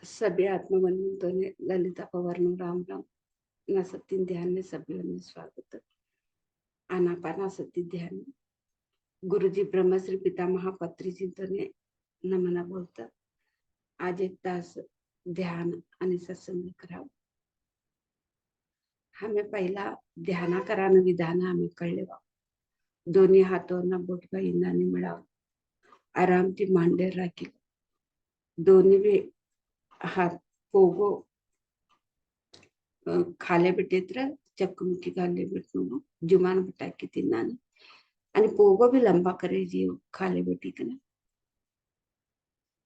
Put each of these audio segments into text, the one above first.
सभी आत्मबंधुओं ने ललिता पवार नु राम राम ना सत्य ध्यान में सभी ने स्वागत आनापानासती ध्यान गुरुजी ब्रह्मश्री पितामह पत्री चिंतने नमना बोलतात. आज एक तास ध्यान आणि सत्संग करावं. हमें पहिला ध्याना करानं विधान आम्ही कळले बा. दोन्ही हातांना बोटगा इंदाने मिळावं. आरामची मांडे राखील. दोन्ही भी हात पोगो खाले बिटेत्र चक्कमुखी गाले बिटनो जुमान बटाकी तिनाने आणि पोगो भी लंबा करे जी खाले बेटी कना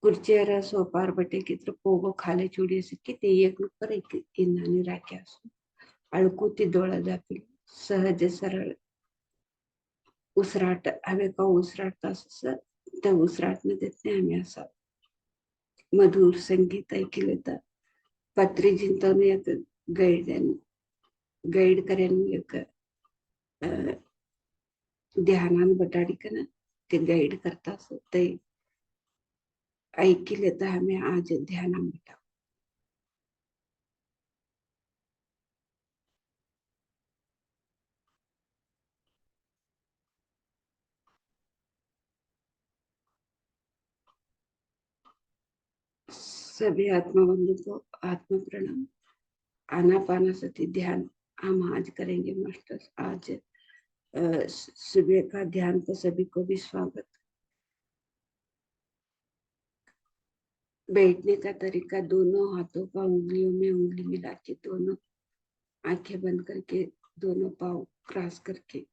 कुर्चीवर सोपार बटे की तर पोगो खाले चुडी सिक्की ते एक नुकर एक इंदाने राख्या असो अळकू ती डोळा दाखील सहज सरळ उसराट हवे का उसराट असं त्या उसराटने देत नाही आम्ही असा मधुर संगीत ऐकले तर पत्री जिंतवून एक गाईड करेन एक ध्यानान बटाडी कना ते गाईड करता असं ते ऐकले तर आम्ही आज ध्याना बटा सभी आत्मबंधु को आत्म प्रणाम. आनापानासती ध्यान हम आज करेंगे मास्टर. आज सुबह का ध्यान को सभी को भी स्वागत. बैठने का तरीका दोनों हाथों का उंगलियों में उंगली मिला के दोनों आंखें बंद करके दोनों पाँव क्रॉस करके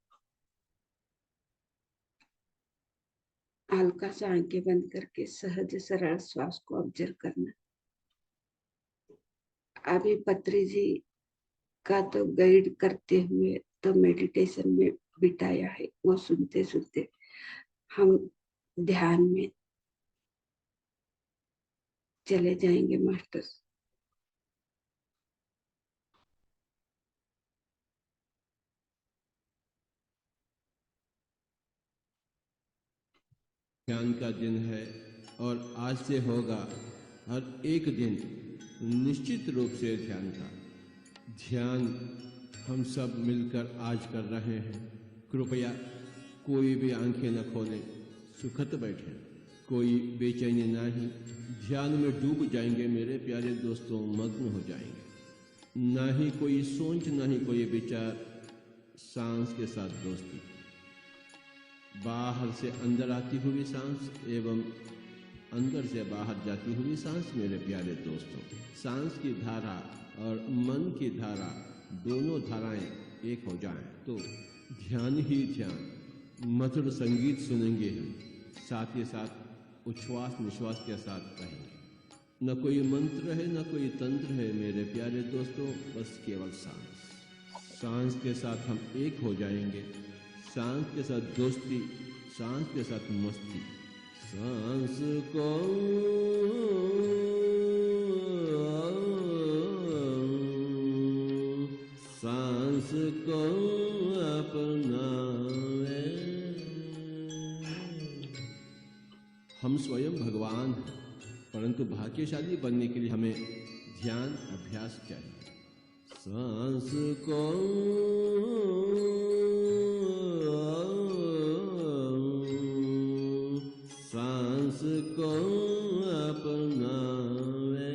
हल्का सा आंखें बंद करके सहज सरल श्वास को ऑब्जर्व करना. अभी पत्री जी का तो गाइड करते हुए तो मेडिटेशन में बिताया है, वो सुनते सुनते हम ध्यान में चले जाएंगे मास्टर. ध्यान का दिन है और आज से होगा हर एक दिन निश्चित रूप से ध्यान का. ध्यान हम सब मिलकर आज कर रहे हैं. कृपया कोई भी आंखें न खोलें, सुखत बैठे, कोई बेचैनी नहीं. ध्यान में डूब जाएंगे मेरे प्यारे दोस्तों, मग्न हो जाएंगे. ना ही कोई सोच, ना ही कोई विचार. सांस के साथ दोस्ती, बाहर से अंदर आती हुई सांस एवं अंदर से बाहर जाती हुई सांस. मेरे प्यारे दोस्तों, सांस की धारा और मन की धारा, दोनों धाराएं एक हो जाएं तो ध्यान ही ध्यान. मधुर संगीत सुनेंगे हम, साथ ही साथ उच्छ्वास निश्वास के साथ रहेंगे. न कोई मंत्र है, न कोई तंत्र है मेरे प्यारे दोस्तों, बस केवल सांस. सांस के साथ हम एक हो जाएंगे. सांस के साथ दोस्ती, सांस के साथ मस्ती. सांस को सांस को अपनावे. हम स्वयं भगवान हैं, परंतु भाग्यशाली बनने के लिए हमें ध्यान अभ्यास चाहिए. सांस को सांस को अपनावे.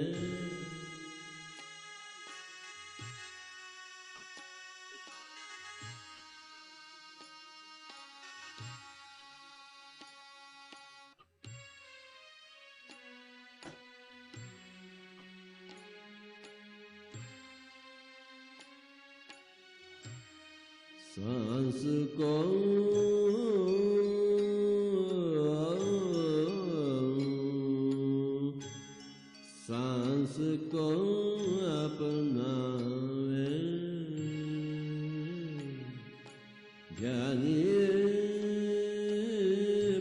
सांस को सांस को अपनावे. ज्ञानी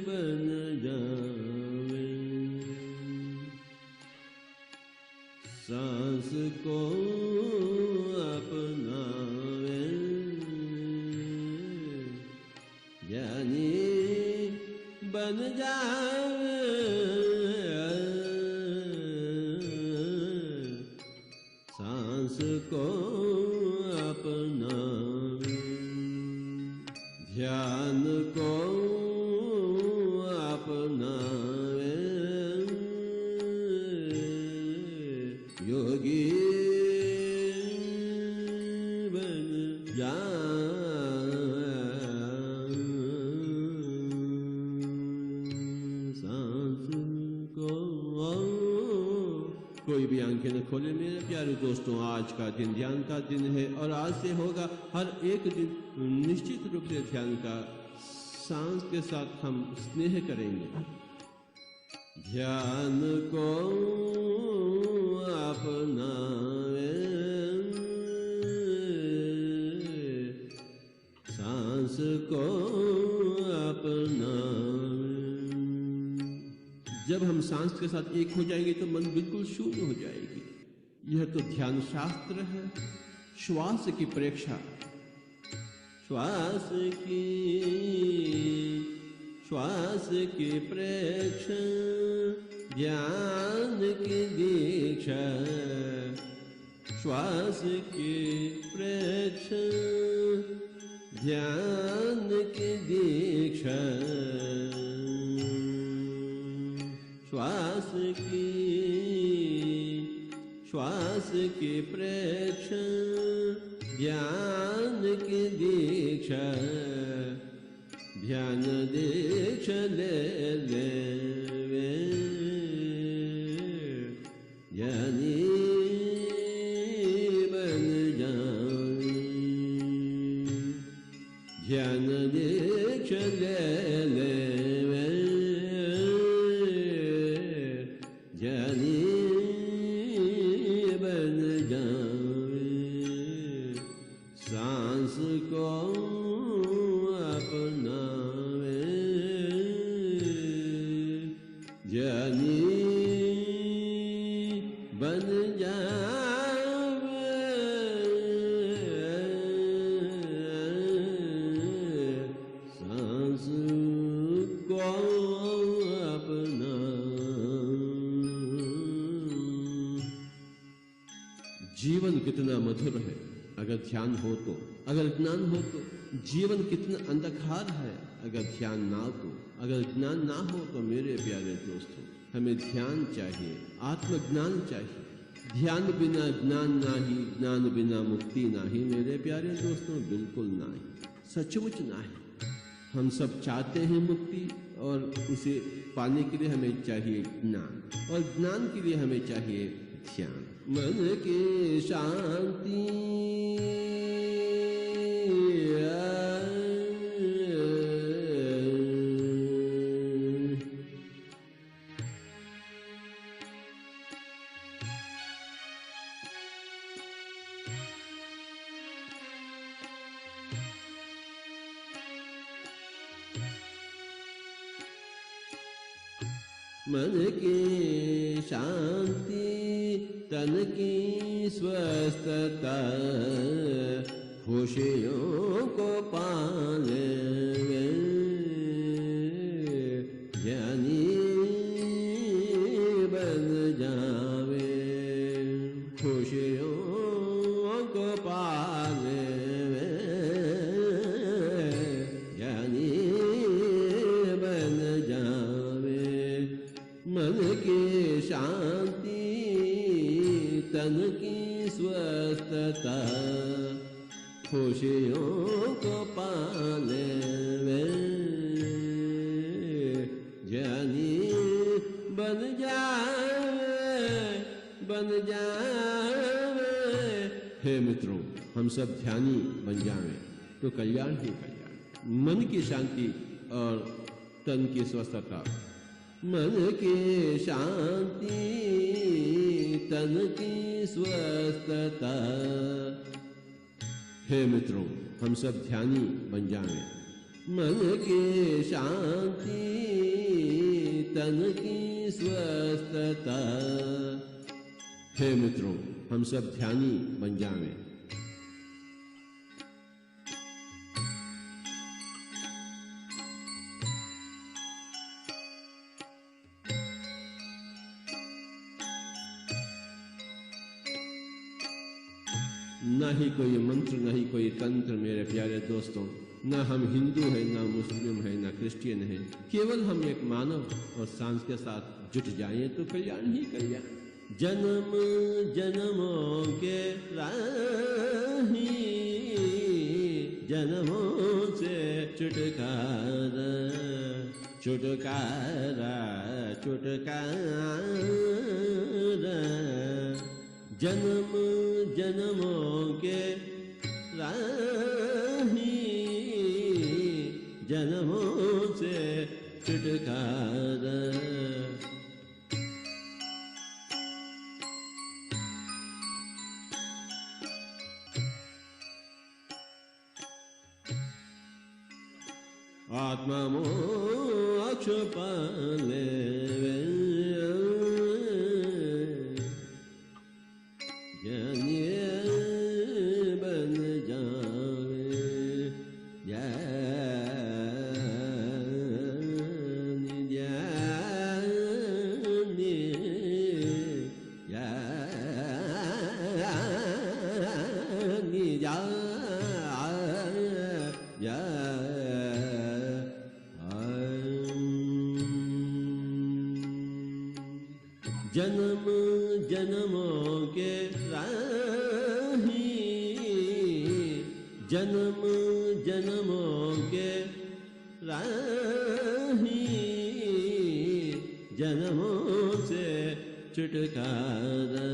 बन जावे. सांस को अपनावे. ज्ञानी बन जावे. को अपनावे, ध्यान को अपनावे, योगी बन कोई भी आंखें न खोले मेरे प्यारे दोस्तों। आज का दिन ध्यान का दिन है और आज से होगा हर एक दिन निश्चित रूप से ध्यान का। सांस के साथ हम स्नेह करेंगे। ध्यान को अपनावे, सांस को अपनावे। जब हम सांस के साथ एक हो जाएंगे तो मन बिल्कुल शून्य हो जाएगी। यह तो ध्यान शास्त्र है। श्वास की परीक्षा, श्वास की प्रेक्षा, ध्यान की दीक्षा, श्वास की प्रेक्षा, ध्यान की दीक्षा, श्वास की प्रेक्षा, ध्यान की दीक्षा, ध्यान दीक्षा ले लेवे, ज्ञानी बन जावे, ध्यान दीक्षा ले लेवे, ज्ञानी बन जावे। सांस को अपनावे, ज्ञानी बन जावे। सांस को अपना। जीवन कितना मधुर है अगर ध्यान हो तो, अगर ज्ञान हो तो। जीवन कितना अंधकार है अगर ध्यान ना हो, अगर ज्ञान ना हो तो। मेरे प्यारे दोस्तों, हमें ध्यान चाहिए, आत्मज्ञान चाहिए। ध्यान बिना ज्ञान नाही, ज्ञान बिना मुक्ति नाही। मेरे प्यारे दोस्तों, बिल्कुल नाही, सचमुच नाही। हम सब चाहते हैं मुक्ति, और उसे पाने के लिए हमें चाहिए ज्ञान, और ज्ञान के लिए हमें चाहिए ध्यान। मन की शांति, मन की शांति, तन की स्वस्थता, खुशियों को पाले ज्ञानी बन जावे, खुशियों को पाले ज्ञानी बन जावे। मन की शांति, तन की स्वस्थता, खुशियों को पाले ज्ञानी बन जावे। हे मित्रों, हम सब ध्यानी बन जावे तो कल्याण ही कल्याण। मन की शांति और तन की स्वस्थता, मन की शांति, तन की स्वस्थता। हे मित्रों, हम सब ध्यानी बन जाएं। मन की शांति, तन की स्वस्थता। हे मित्रों, हम सब ध्यानी बन जाएं। न ही कोई मंत्र, न ही कोई तंत्र मेरे प्यारे दोस्तों। न हम हिंदू हैं, न मुस्लिम हैं, न क्रिश्चियन हैं। केवल हम एक मानव और सांस के साथ जुट जाएं तो कल्याण ही कल्याण। जन्म जन्मों के राही, जन्मों से छुटकारा, छुटकारा, छुटकारा। जन्म जन्मों के राही, जन्मों से छुटकारा। आत्मा मोक्ष पाले ज्ञानी बन जावे, ज्ञानी ज्ञानी ज्ञानी जन्म जन्मों के राही, जन्म जन्मों के राही, जन्मों से छुटकारा।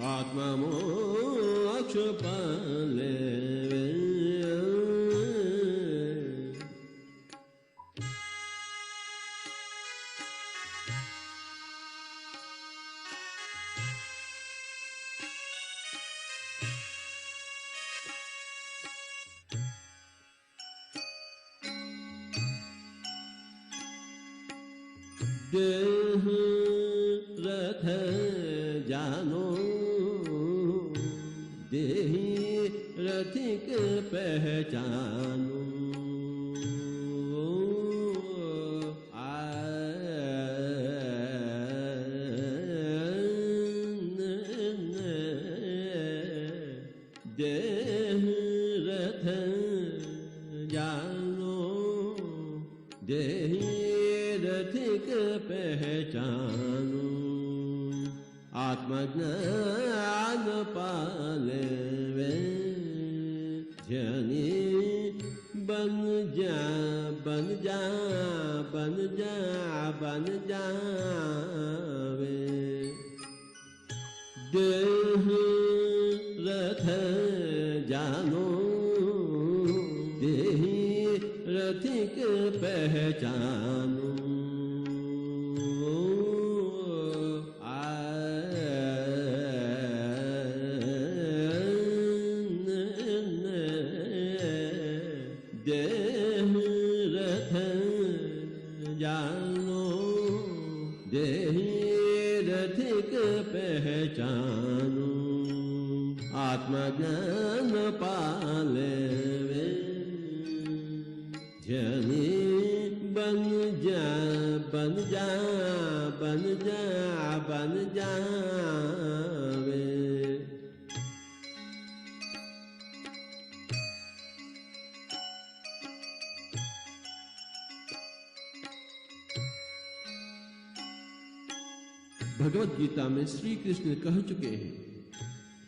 आत्मा मोक्ष पाले देह रथ जानो, देही रथिक पहचानो। देह रथ जानो, देही रथिक पहचानो। आत्मज्ञान पाले वे ध्यानी बन जा, बन जा, बन जा, बन जावे। देह रथ जानो, देही रथिक पहचानो। देह रथ जानो, देही रथिक पहचानो। आत्मज्ञान पाले वे ध्यानी बन जा, बन जा, बन जा, बन जावे। भगवत गीता में श्री कृष्ण कह चुके हैं,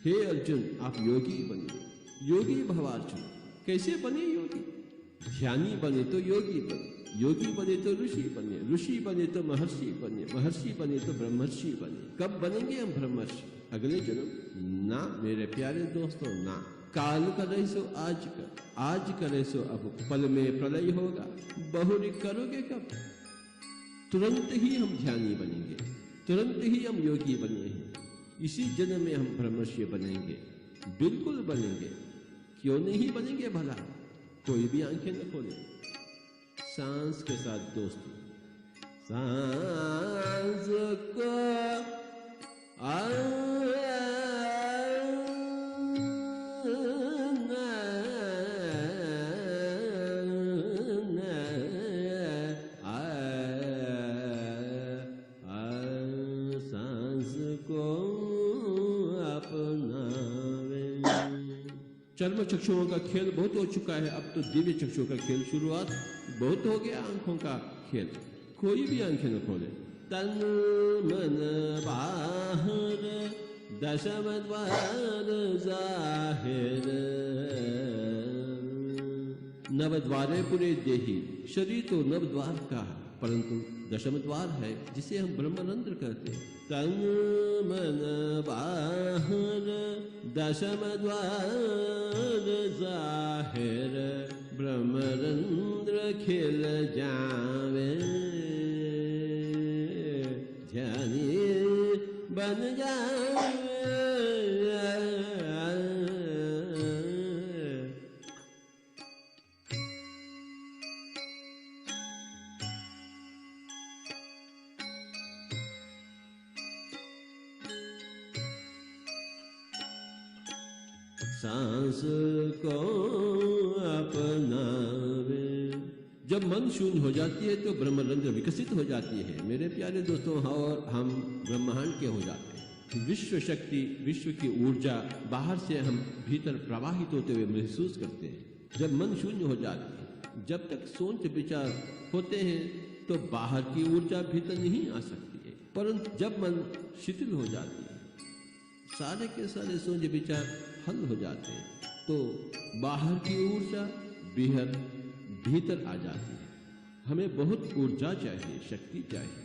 हे अर्जुन आप योगी बने, योगी भवार्जुन। कैसे बने योगी? ध्यानी बने तो योगी बने, योगी बने तो ऋषि बने, ऋषि बने तो महर्षि बने, महर्षि बने तो ब्रह्मर्षि बने। कब बनेंगे हम ब्रह्मर्षि? अगले जन्म? ना मेरे प्यारे दोस्तों, ना। काल करे सो आज कर, आज करे सो अब, पल में प्रलय होगा, बहुरी करोगे कब? तुरंत ही हम ध्यानी बनेंगे, तुरंत ही हम योगी बने हैं। इसी जन्म में हम ब्रह्मर्षि बनेंगे, बिल्कुल बनेंगे। क्यों नहीं बनेंगे भला? कोई भी आंखें न खोले। सांस के साथ दोस्तों, सांस को सांस को अपनावे। चर्म चक्षुओं का खेल बहुत हो चुका है, अब तो दिव्य चक्षुओं का खेल शुरुआत बहुत हो गया। आंखों का खेल, कोई भी आंखें न खोले। तन मन बाहर दशम द्वार जाहिर, नव द्वारे पुरे देही। शरीर तो नव द्वार का है, परंतु दशम द्वार है जिसे हम ब्रह्मरंध्र कहते हैं। तन मन बाहर दशम द्वार जाहिर, ब्रह्मरंध्र खिल जावे, ध्यानी बन जावे। सांस को अपनावे। जब मन शून्य हो जाती है तो ब्रह्मरंध्र विकसित हो जाती है मेरे प्यारे दोस्तों, और हम ब्रह्मांड के हो जाते हैं। विश्व शक्ति, विश्व की ऊर्जा बाहर से हम भीतर प्रवाहित होते हुए महसूस करते हैं। जब मन शून्य हो जाती है, जब तक सोच विचार होते हैं तो बाहर की ऊर्जा भीतर नहीं आ सकती है, परंतु जब मन शिथिल हो जाती है, सारे के सारे सोच विचार हल हो जाते हैं, तो बाहर की ऊर्जा भीतर आ जाती है। हमें बहुत ऊर्जा चाहिए, शक्ति चाहिए।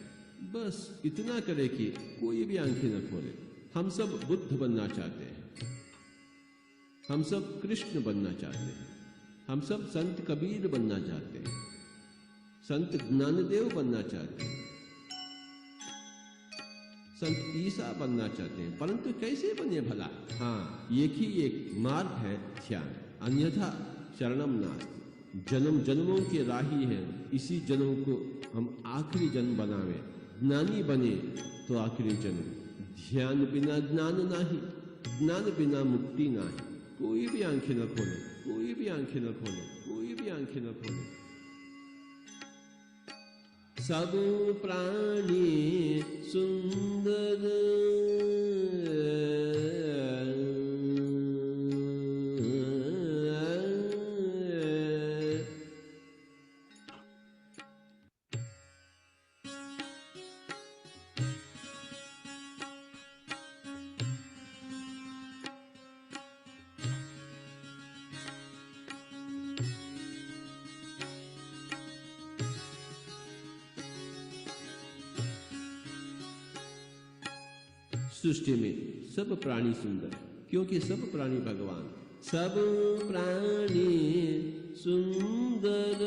बस इतना करे कि कोई भी आंखें न खोले। हम सब बुद्ध बनना चाहते हैं, हम सब कृष्ण बनना चाहते हैं, हम सब संत कबीर बनना चाहते हैं, संत ज्ञानदेव बनना चाहते हैं, संत ईसा बनना चाहते हैं, परंतु कैसे बने भला? हाँ, एक ही एक मार्ग है, ध्यान, अन्यथा शरणम नास्ति। जन्म जन्मों के राही है, इसी जन्म को हम आखिरी जन्म बनावे। ज्ञानी बने तो आखिरी जन्म, ध्यान बिना ज्ञान नाही, ज्ञान बिना मुक्ति नाही। कोई भी आंखें न खोले, कोई भी आंखें न खोले, कोई भी आंखें न खोले। सब प्राणी सुंदर, सृष्टि में सब प्राणी सुंदर, क्योंकि सब प्राणी भगवान। सब प्राणी सुंदर,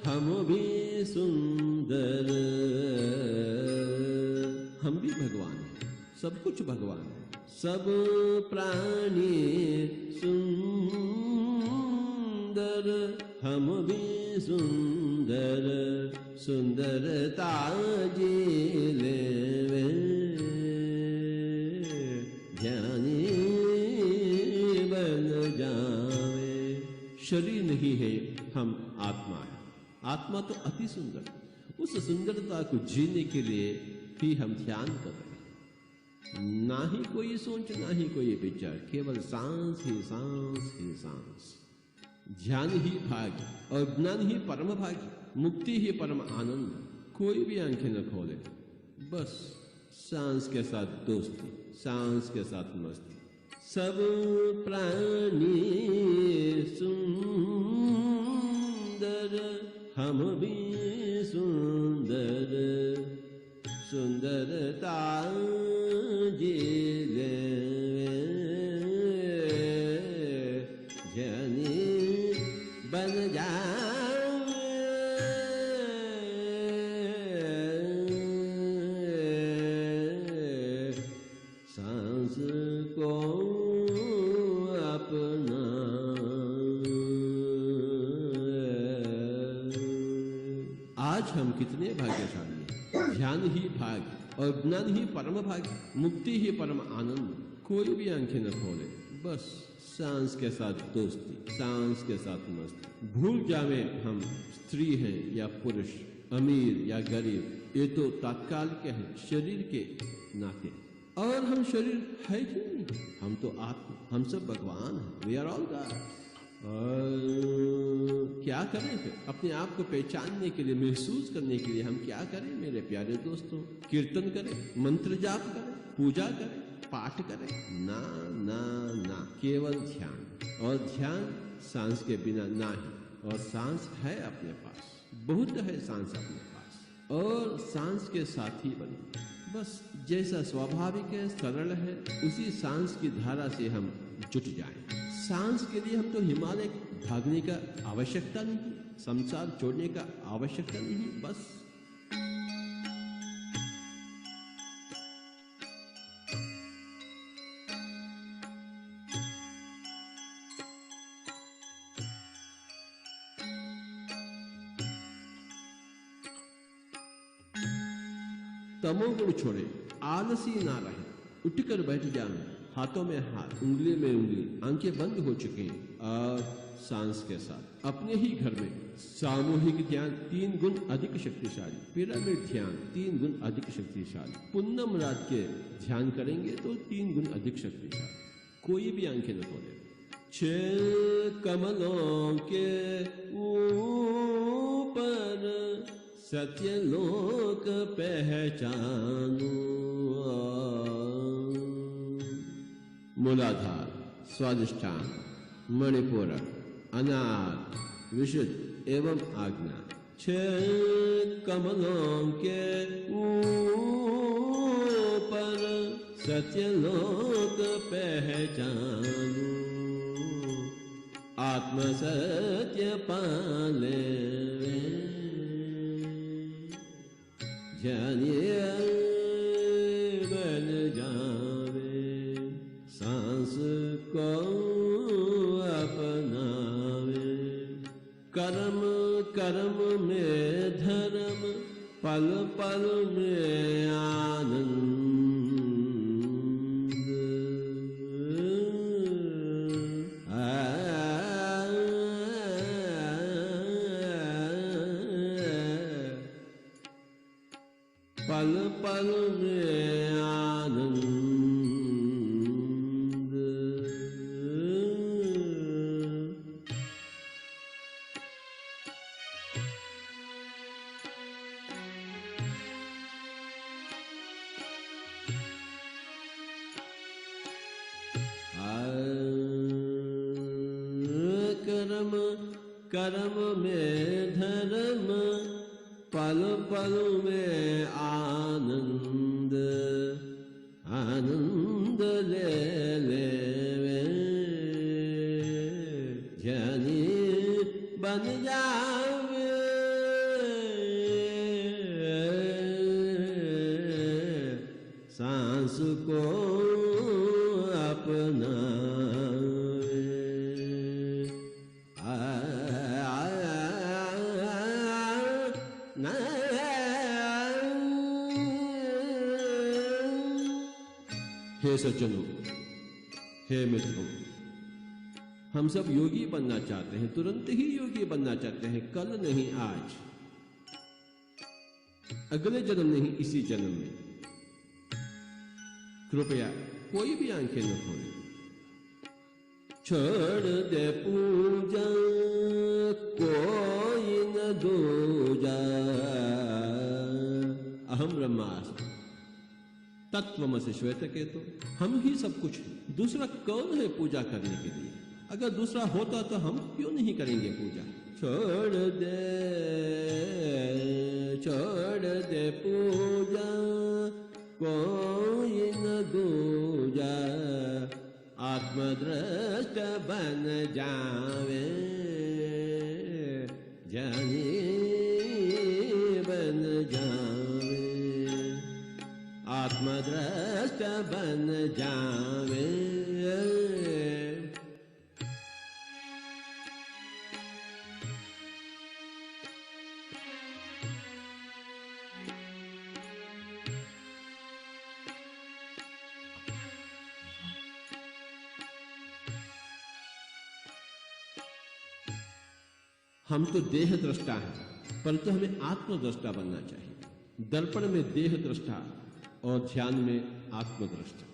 हम भी सुंदर, हम भी भगवान हैं, सब कुछ भगवान है। सब प्राणी सुंदर, हम भी सुंदर, सुंदरता जिले शरीर नहीं है, हम आत्मा है। आत्मा तो अति सुंदर, उस सुंदरता को जीने के लिए ही हम ध्यान कर रहे हैं। ना ही कोई सोच, ना ही कोई विचार, केवल सांस ही सांस ही सांस। ध्यान ही भाग्य और ज्ञान ही परम भाग्य, मुक्ति ही परम आनंद। कोई भी आंखें न खोले, बस सांस के साथ दोस्ती, सांस के साथ मस्ती। सब प्राणी सुंदर, हम भी सुंदर, सुंदरता जिले जनी बन जाए। सांस को अपना, आज हम कितने भाग्यशाली हैं। ध्यान ही भाग्य और ज्ञान ही परम भाग्य, मुक्ति ही परम आनंद। कोई भी आंखें न खोले, बस सांस के साथ दोस्ती, सांस के साथ मस्ती। भूल जावे हम स्त्री हैं या पुरुष, अमीर या गरीब, ये तो तात्काल के हैं शरीर के नाते। और हम शरीर है क्यों नहीं? हम तो आत्मा, हम सब भगवान हैं। We are all God. और क्या करें फिर? अपने आप को पहचानने के लिए, महसूस करने के लिए हम क्या करें मेरे प्यारे दोस्तों? कीर्तन करें, मंत्र जाप करें, पूजा करें, पाठ करें? ना ना ना, केवल ध्यान। और ध्यान सांस के बिना ना ही। और सांस है अपने पास, बहुत है सांस अपने पास, और सांस के साथी बने। बस जैसा स्वाभाविक है, सरल है, उसी सांस की धारा से हम जुट जाएं। सांस के लिए हम तो हिमालय भागने का आवश्यकता नहीं, संसार छोड़ने का आवश्यकता नहीं। बस तमोगुण छोड़े, आलसी ना रहे, उठकर बैठ जाए, हाथों में हाथ, उंगली में उंगली, आंखें बंद हो चुके हैं। और सांस के साथ अपने ही घर में सामूहिक ध्यान 3 गुण अधिक शक्तिशाली, पिरामिड ध्यान 3 गुण अधिक शक्तिशाली, पूनम रात के ध्यान करेंगे तो 3 गुण अधिक शक्तिशाली। कोई भी आंखें न खोले। 6 कमलों के ऊपर सत्यलोक पहचानो। मूलाधार, स्वादिष्ठान, मणिपूरक, अनाद, विशुद्ध एवं आज्ञा। 6 कमलों के ऊपर सत्यलोक पहचानो। आत्म सत्य पाले जानिए बन जावे। सांस को अपनावे, कर्म कर्म में धर्म, पल पल में आनंद। पल पल में आनंद। कर्म कर्म में धर्म, पल पल में आनंद। आनंद ले ले ज्ञानी बन जावे। सांस को अपना हे सज्जनों, हे मित्रों, हम सब योगी बनना चाहते हैं, तुरंत ही योगी बनना चाहते हैं, कल नहीं आज, अगले जन्म नहीं इसी जन्म में। कृपया कोई भी आंखें न खोलें। छोड़ दे पूजा कोई न दूजा, अहम ब्रह्मास्मि तत्वमसि श्वेतकेतो। हम ही सब कुछ है, दूसरा कौन है पूजा करने के लिए? अगर दूसरा होता तो हम क्यों नहीं करेंगे पूजा? छोड़ दे पूजा कोई न दूजा, आत्मदृष्ट बन जावे। जानी बन जावे, आत्मदृष्ट बन जावे। हम तो देह दृष्टा हैं, परंतु हमें आत्मदृष्टा बनना चाहिए। दर्पण में देह दृष्टा और ध्यान में आत्मदृष्टि।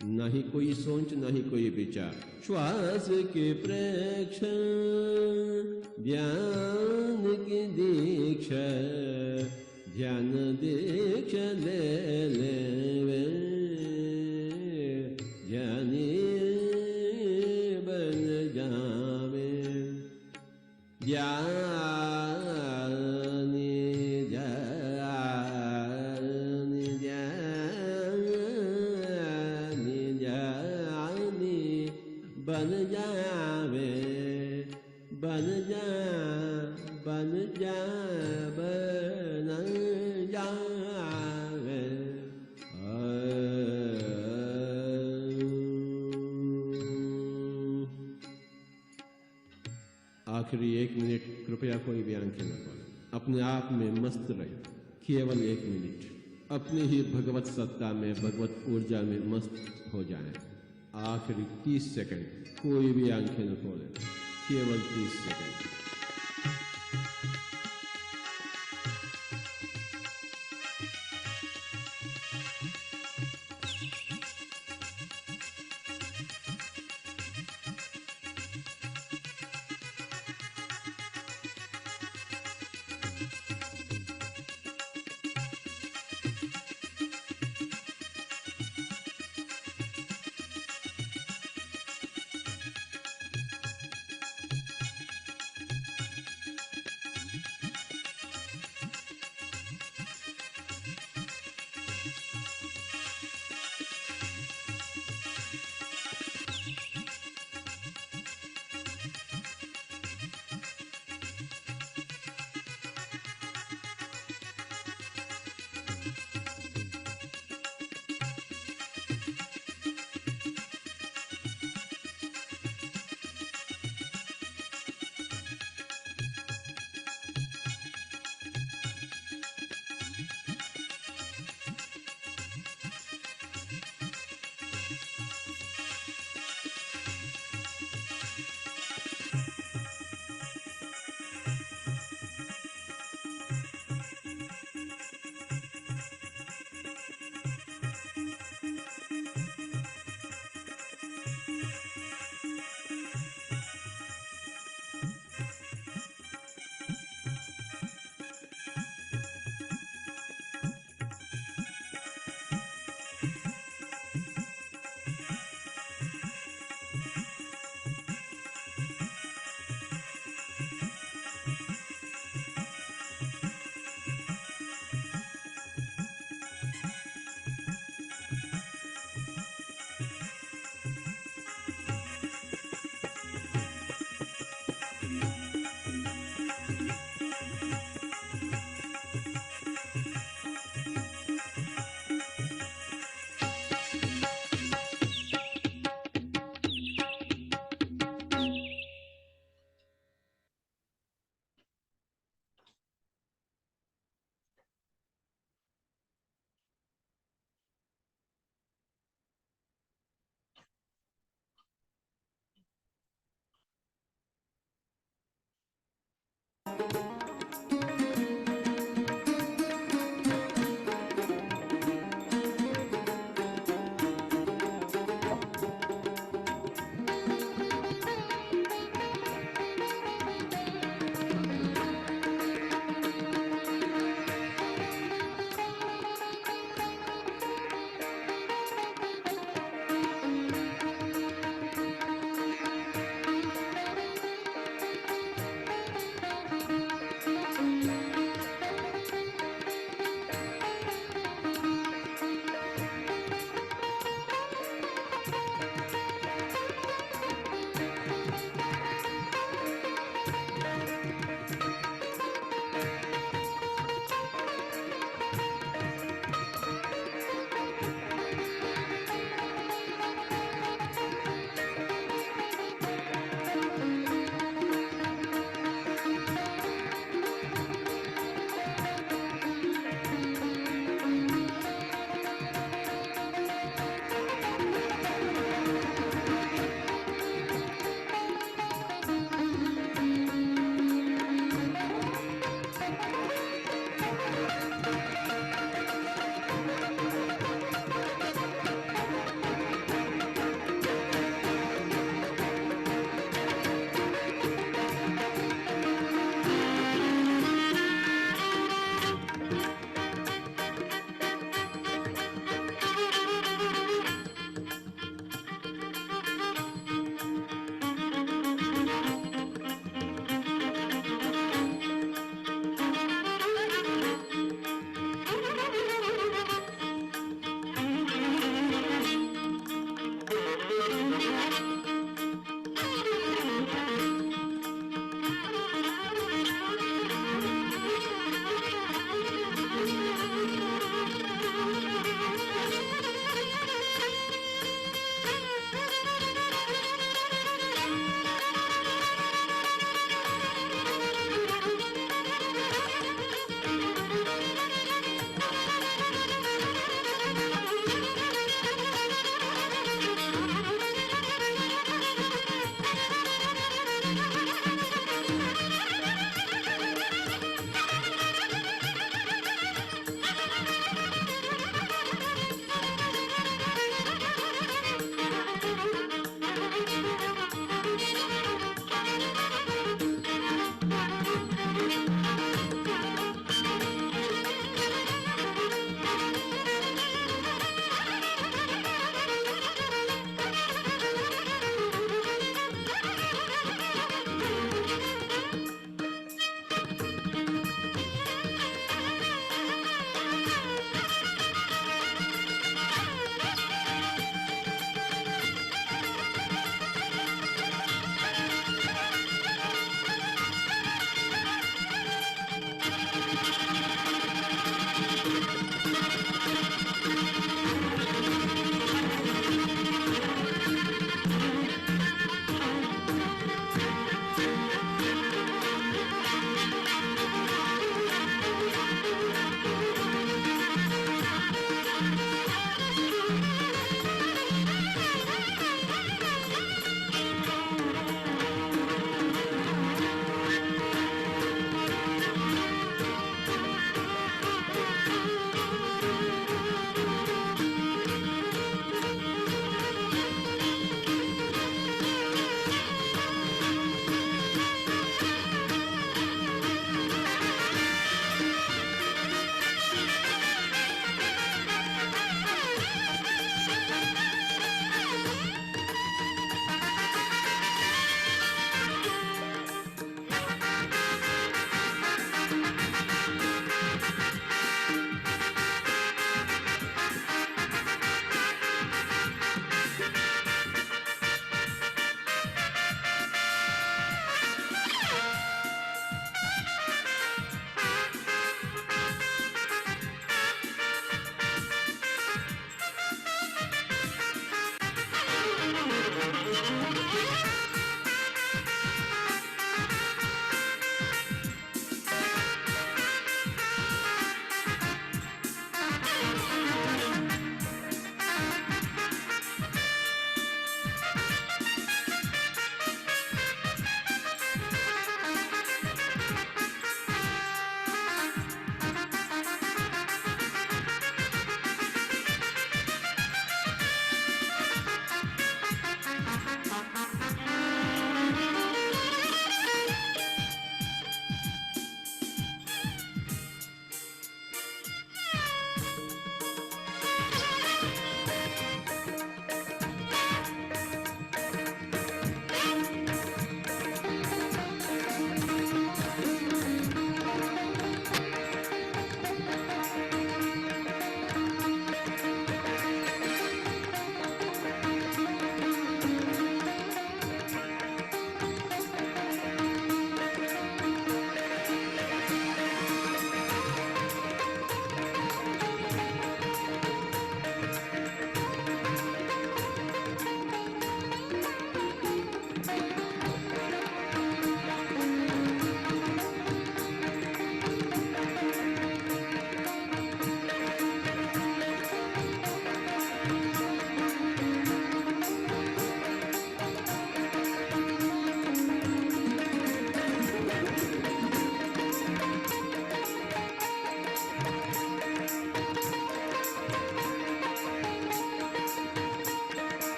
न ही कोई सोच, न ही कोई विचार। श्वास के प्रेक्षण, ध्यान की दीक्षा, ध्यान दीक्षा ले ले ज्ञानी बन जावे। ज्ञानी बन जावे, बन जा, बन जा, बन जावे। आखिरी 1 मिनट कृपया कोई भी आंखें न खोलें, अपने आप में मस्त रहे। केवल 1 मिनट अपनी ही भगवत सत्ता में, भगवत ऊर्जा में मस्त हो जाएं। आखिरी 30 सेकंड कोई भी आंखें न खोलें, केवल 30 सेकंड।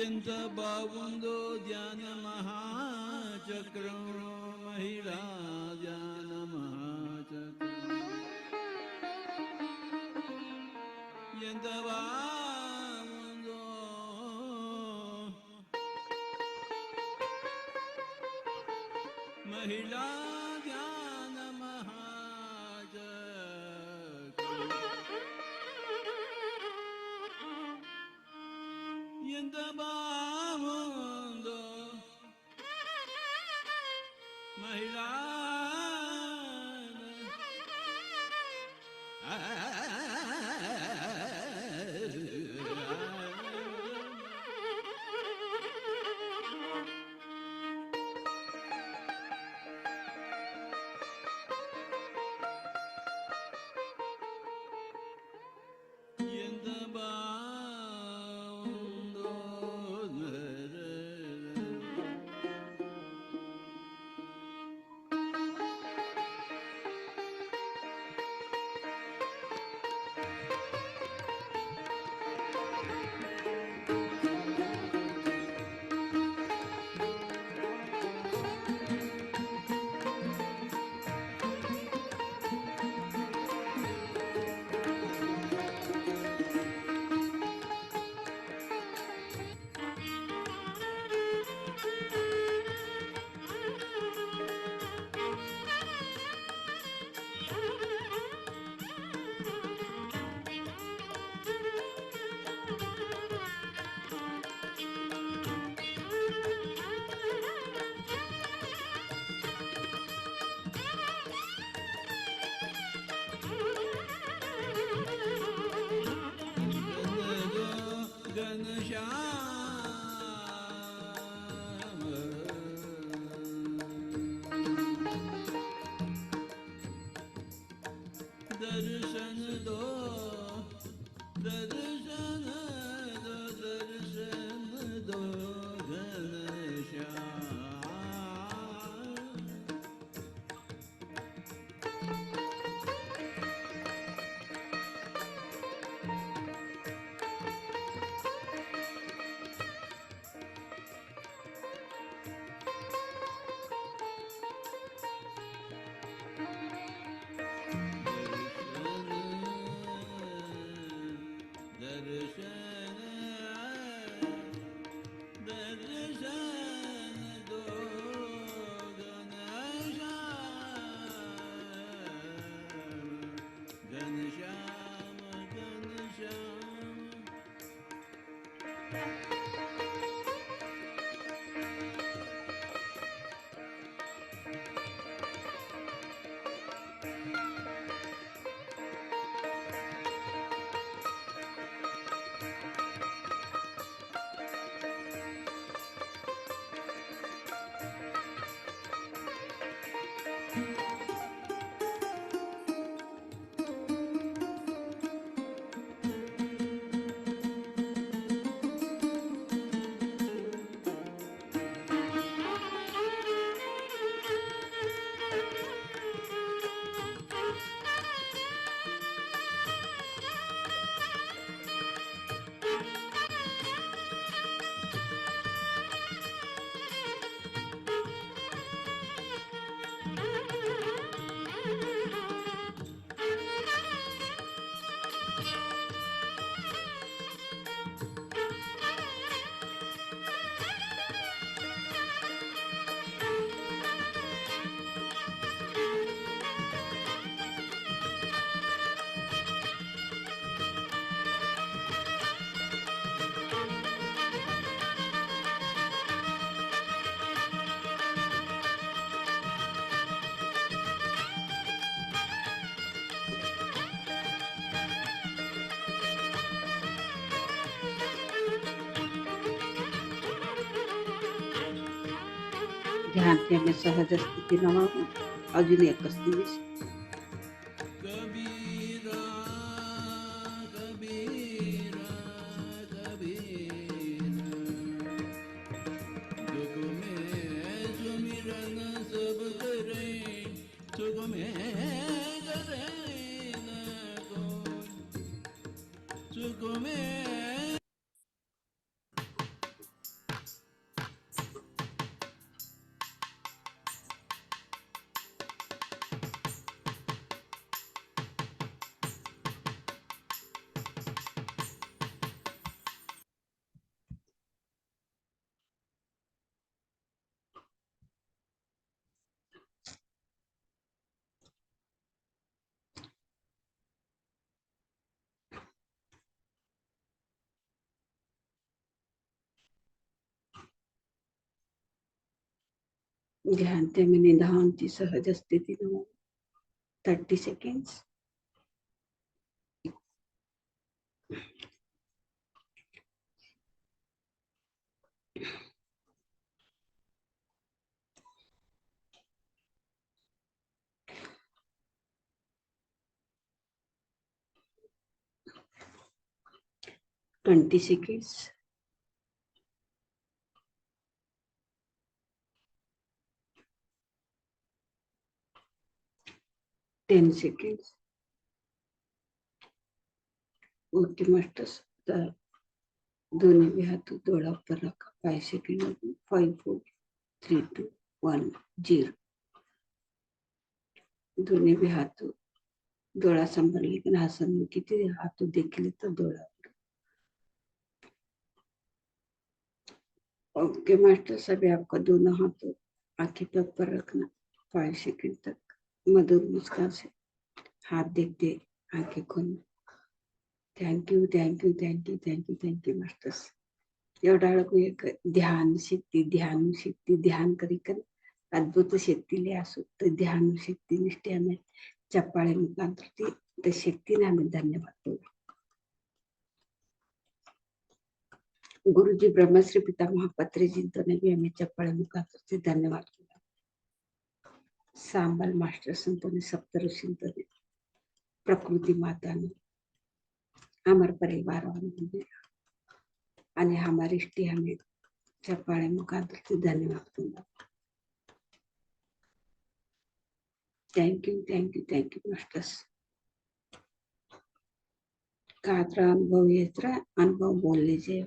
ఎంత బాగుందో ధ్యాన మహాచక్రం మహిళా ధ్యాన మహాచక్రం ఎంత బాగుందో మహిళా ధ్యాన మహాచక్రం ఎంత బాగుందో మహిళా ఎంత బాగుందో दर्शन दो दर्शन दो दर्शन दो घनश्याम ध्यानથી અમે સહજ સ્થિતિમાં આવો. અજून एकच दिवस. कबीरा कबीरा कबीरा सुख में सुमिरन सब करे सुख में करे न कोई सुख में ध्यानથી અમે નિધાનથી સહજ સ્થિતિમાં 30 seconds. Twenty seconds. Ten seconds. Okay masters. तर दोन्ही भी हाथ डोळा ऊपर रखा. 5 सेकंड. 5 4 3 2 1 0. दोन्ही भी हाथ डोळा संभरले की आसन में किती हाथ देखले तर डोळा. Okay master. सभी आपका दोनों हाथ आंखें पे ऊपर रखना. 5 सेकंड तक मधुर मुस्कान से हाथ देखते आंखें खोलना. Thank you thank you thank you thank you thank you masters. एवढा एक ध्यान शक्ति ध्यान करी अद्भुत शक्ति ले आसो. तो ध्यान शक्ति निष्ठे हमें चप्पाळे मुखांतर ते शक्तीने हमें धन्यवाद बोलो. गुरुजी ब्रह्मश्री पितामह पत्रीजी ने भी हमें चप्पाळे मुखांतर से धन्यवाद किया. सांबल मास्टर संतों सप्तऋषियों ने प्रकृति माता ने हमारे परिवार वालों અને हमारी इष्टि हमें चप्पाळे मुखांतर से धन्यवाद दूंगा. Thank you masters. कात्रा अनुभव येत्रा अनुभव बोल लीजिए.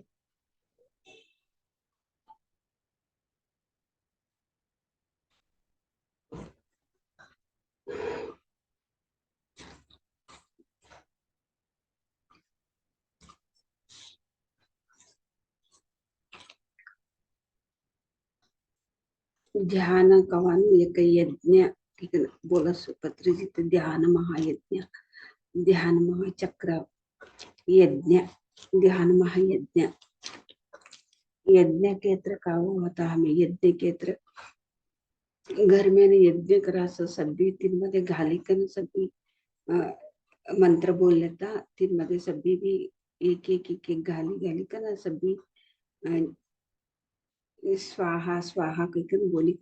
ध्यान कवानु एक यज्ञ ठीक है. बोला सुपत्रीजी. तो ध्यान महायज्ञ, ध्यान महाचक्र, यज्ञ, ध्यान महायज्ञ. यज्ञ केत्र का होता. हमें यज्ञ केत्र घर में यज्ञ करा सभी तीन मध्ये घाली कन सभी मंत्र बोल लेता. तीन मध्ये सभी भी एक एक एक एक घाली कन सभी स्वाहा स्वाहा कहकर बोली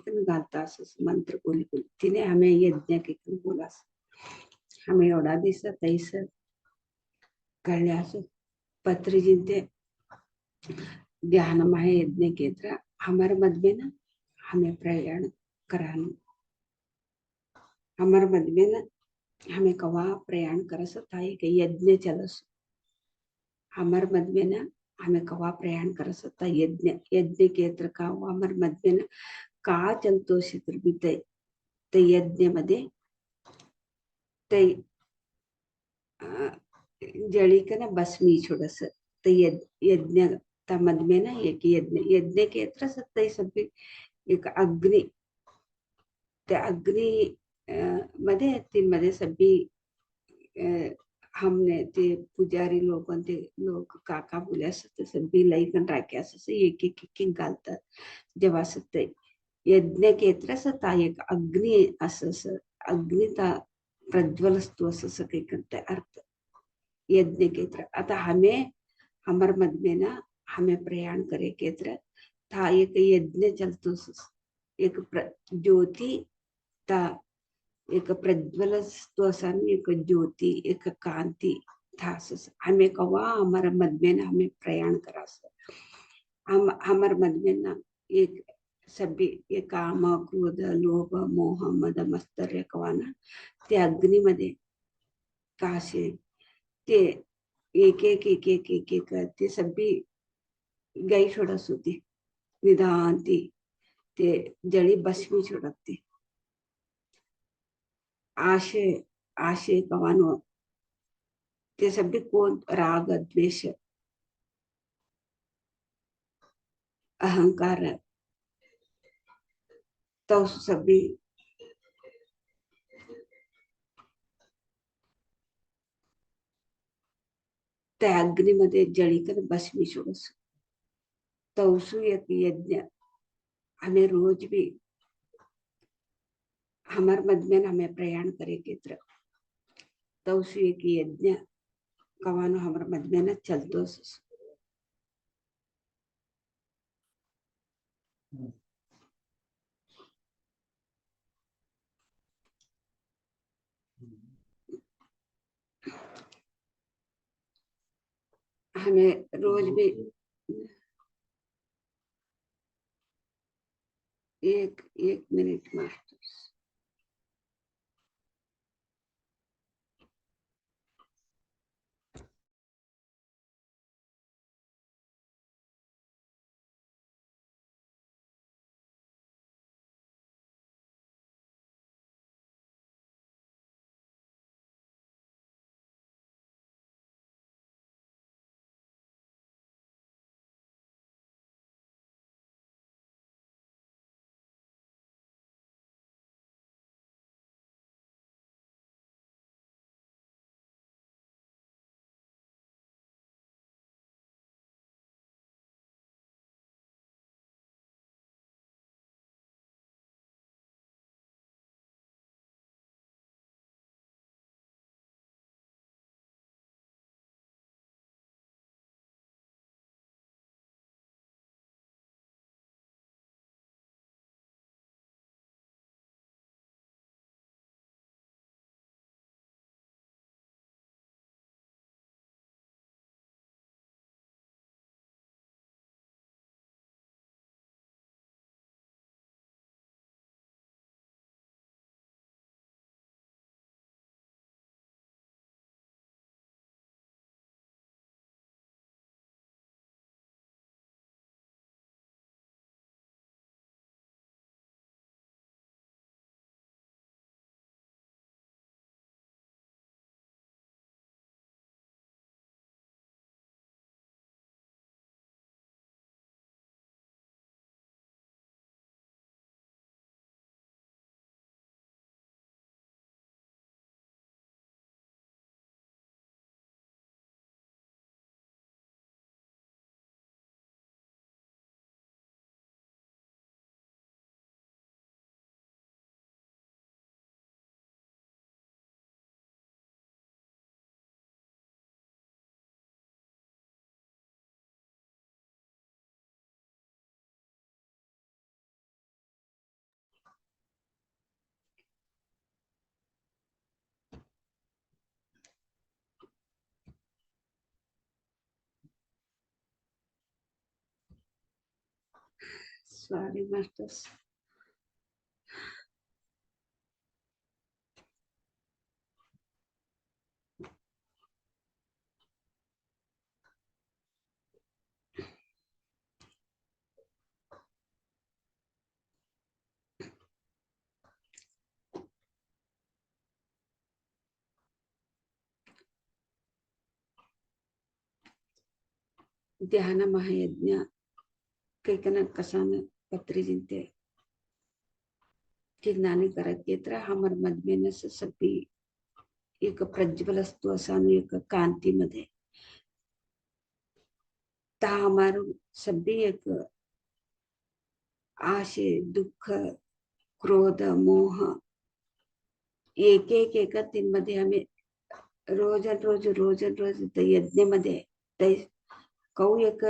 कन घालता असं मंत्र बोली तिने हमें यज्ञ कहकर बोला. हमें एवढा दिसत तैस कळले असं. पत्रीजी ते ध्यान महायज्ञ केत्र हमारे मध्य में ना हमें प्रयाण कराने. हमारे मध्य में ना हमें कवा प्रयाण कर सकता है कि यज्ञ चलस. हमारे मध्य में ना हमें कवा प्रयाण कर सकता. यज्ञ यज्ञ केत्र का हमारे मध्य में ना का चलतो क्षेत्र भी ते यज्ञ मध्ये ते जळी का ना भस्मी छोडस. ते यज्ञ त्या मध्य में ना एक यज्ञ केत्र सत्य सभी एक अग्नि. त्या अग्नि मध्ये तीन मध्ये सभी हमने ते पुजारी लोग ते लोक काका बोले असते सभी लईकन राखे असं एक एक एक घालतात. जेव्हा सत्य यज्ञ केत्र सता एक अग्नि असं अग्निता प्रज्वलस्तु असं काही करते अर्थ यज्ञ केत्र. आता हमें हमारे मध्य में ना हमें प्रयाण करे केत्र था एक यज्ञ चलतो एक ज्योति ता एक प्रज्वलस्तु असानी एक ज्योति एक कांति था हमें कवा हमारा मदमेन हमें प्रयाण करा हम हमार मदमेन एक सभी ये काम क्रोध लोभ मोह मद मत्सर्य कवाना ते अग्नीमध्ये काशे ते एक एक एक एक एक एक ते सभी गाई छोड़स होती निदान ते जड़ी भस्मी छोड़ती आशे आशे कवानो ते सभी कोण राग द्वेष अहंकार तो सभी त्या अग्नीमध्ये जळीकर भस्मी छोड़स तवसु एक यज्ञ हमें रोज भी हमार मदमेन हमें प्रयाण करे केत्र तवसु एक यज्ञ कवानो हमार मदमेन चलतो हमें रोज भी एक एक मिनट मास्टर सॉरी मास्टर्स ध्यान महायज्ञ कैकन कसान पत्री जिनते चिन्हानी करत केत्र हमर मदमेन सभी एक प्रज्वलस्तु असानु एक कांति मध्ये ता हमारो सभी एक आशे दुःख क्रोध मोह एक एक एक दिन मध्ये हमें रोज रोज ते यज्ञ मध्ये ते कौ एक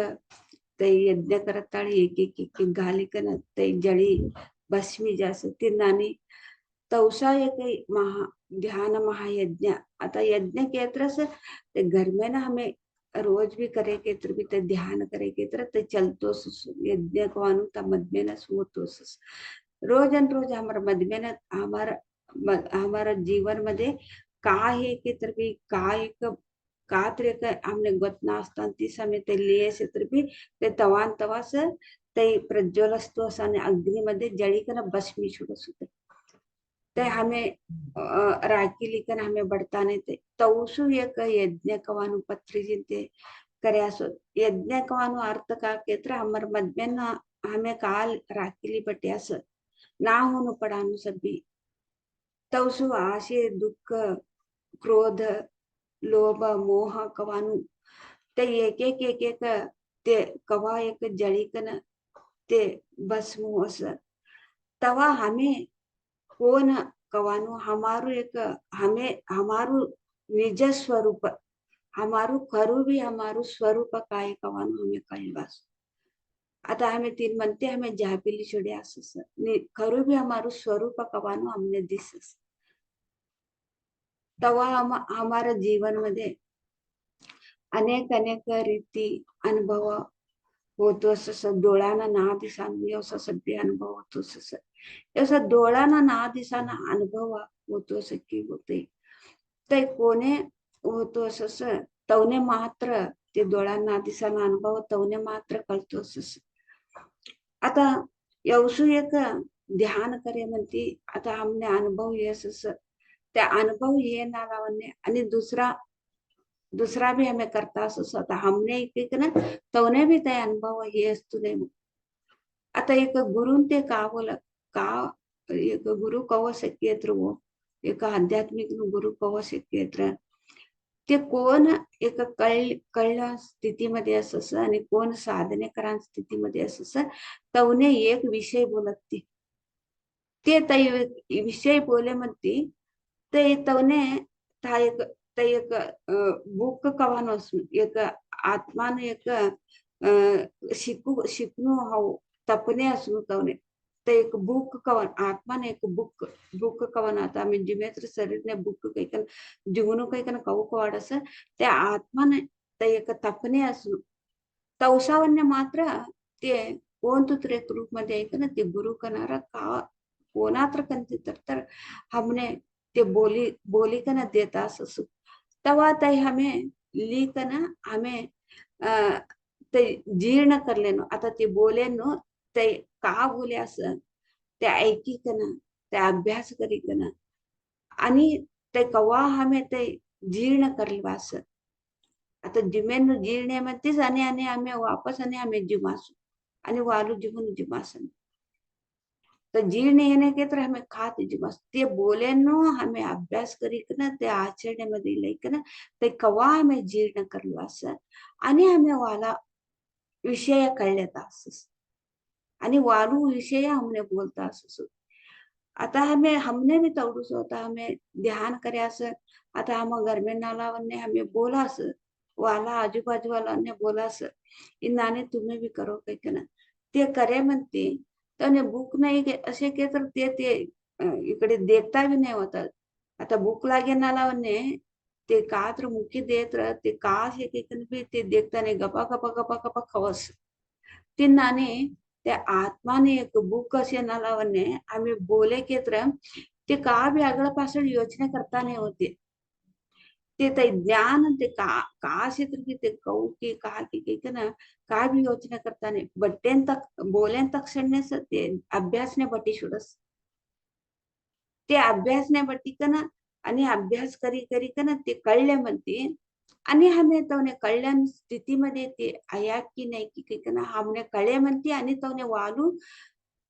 ते यज्ञ करताळी एक एक एक घालिकन ते जळी भस्मी जास तिन्नाने तवसा एक ध्यान महायज्ञ आता यज्ञ के तरह ते घर में ना हमें रोज भी करे के तरह भी ते ध्यान करे के तरह ते चलतो यज्ञ को अनुता मध्य न सोतो रोज अन रोज हमारा मध्य न हमारा जीवन मध्ये काय है के तरह भी काय का तर हमने गत नास्ता ती समय ते लिए से तरह भी ते तवान तवास ते प्रज्वलस्तो असाने अग्नीमध्ये जळीकन भस्मी छुडस होते ते हमें राखी लिखन हमें बढ़ता नहीं थे तवसु एक यज्ञ कवानु पत्री जिनते करे असो यज्ञ कवानु अर्थ का केत्र हमर मध्य न हमें काल राखीली बट्यास ना होनु पडानु सभी तवसु आशे दुख क्रोध लोभ मोह कवानु ते एक ते कवा एक जळीकन ते भस्म होस तवा हमें कोण कवानु हमारू एक हमें हमारू निज स्वरूप हमारू खरू भी हमारू स्वरूप काय कवानु हमें कळवास आता हमें तीन म्हणते हमें जहापिली छोड़े असस खरू भी हमारू स्वरूप कवानु हमने दिसस तवा हमारा जीवन मध्ये अनेक अनेक रीती अनुभव होतो असं डोळ्यानं ना दिसानं असं सगळे अनुभव होतो असं असं डोळ्यानं ना दिसानं अनुभव होतो असं की होते ते कोणे होतो असं तवने मात्र ते डोळ्यांना दिसानं अनुभव तवने मात्र कळतो असं आता यवसू एक ध्यान करे म्हणती आता हमने अनुभव ये असं त्या अनुभव ये ना लावणे आणि दूसरा भी हमें करता असं आता हमने एक ना तवने भी ते अनुभव ये असतो नाही आता एक गुरु ते का बोल का एक गुरु कव शक्यत्र वो एक आध्यात्मिक गुरु कव शक्यत्र ते कोण एक कळल्या स्थितीमध्ये असं आणि कोण साधने करा स्थितीमध्ये असं तवने एक विषय बोलत ते विषय बोले म्हणते ते तवने था एक बुक कवान असून एक आत्मान एक शिकणू हो तपने असून तवने ते एक बुक कवन आत्माने एक बुक कवन आता आम्ही जिमेत्र शरीरने बुक कैकन जीवनो कैकन कऊ कवाडस त्या आत्माने ते एक तपने असून तवसावन्य मात्र ते कोणतुत्रे रूप मध्ये ऐकन ते गुरु कनारा का कोणात्र कंती तर हमने ते बोली कन देता असू तवा तई हमें लिकन हमें ते जीर्ण कर लेनो आता ते बोले नो ते का बोले असं ते ऐकी कन ते अभ्यास करी कन आणि ते कवा हमें ते जीर्ण करवास आता जिमेन जीर्ण म्हणतेच आणि आम्ही वापस आणि आम्ही जिमासू आणि वालू जिमून जिमासन तो जीर्ण येणे के तर हमें खात जिमास ते बोले नो हमें अभ्यास करी कन ते आचरणे मध्ये लेकन ते कवा हमें जीर्ण करवास आणि हमें वाला विषय कळलेता असस आणि वालू विषय हमने बोलता असस आता हमने भी तवडूस होता हमें ध्यान करयास आता हम घर में नालावन्ने हमें बोलास वाला आजूबाजू वाला ने बोलास इनाने तुम्हें भी करो कैकन ते करे म्हणते त्याने भूक नाही असे के तर ते इकडे देखता भी नाही होता आता भूक लागे नालावन्ने ते का तर मुख्य देत ते का हे कैकन भी ते देखता नाही गपा गपा गपा गपा खवस तिन्नाने त्या आत्माने एक बुक असे नालावन्ने आम्ही बोले के तर ते का भी आगळ पासळ योजना करता नाही होते ते ज्ञान ते का क्षेत्र की ते कहू की का की ना का भी योजना करता नाही बट्टेन तक बोलेन तक क्षणनेस ते अभ्यासने बटी शुडस ते अभ्यासने बटी कन आणि अभ्यास करी करी कन ते कळले म्हणते आणि हमें तवने कल्याण स्थितीमध्ये ते आया की नाही की कन हमने कळे म्हणते आणि तवने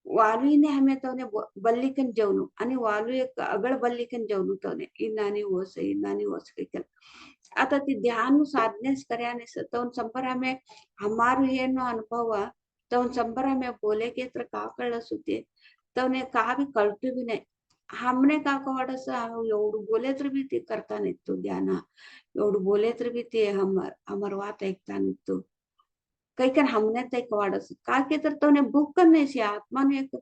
वालूने हमें तवने बल्लिकन जेवणू आणि वालू एक अगळ बल्लिकन जेवणू तवने इनानी होस कैकन आता ती ध्यान साधनेस कर्याने तवन संपर हमें हमारू ये नो अनुभव तवन संपर हमें बोले के तर का कळलं सुते तवने का भी कळतू भी नाही हमने का कवाडस एवढं बोले तर भी ते करता नाही तो ध्यान एवढं बोले तर भी ते हमर वात ऐकता नाही तो कई कन हमने तय कवाड़स का के तर तोने बुक कर नहीं से आत्मा ने एक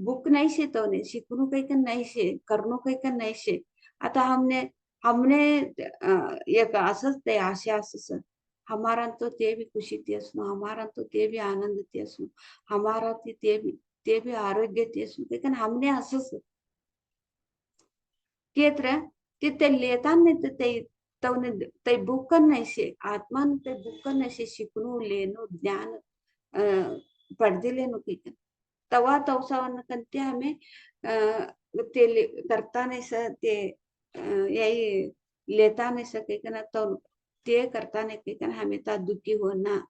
बुक नहीं से तोने शिकनु कई कन नहीं से करनो कई कन नहीं से आता हमने हमने एक असच ते आशा असस हमारा तो ते भी खुशी ते असनो हमारा तो ते भी आनंद ते असनो हमारा ते भी आरोग्य ते असनो कई कन हमने असस केत्र ते ते लेता नहीं ते तवने ते बुकन नहीं से आत्मा ने ते बुकन नहीं से शिकनु लेनो ज्ञान पढ़दिले नु की तवा तवसावन्न कंते हमें ते करता नहीं ते यही लेता नहीं सके ना तो ते करता नहीं के हमें ता दुखी होना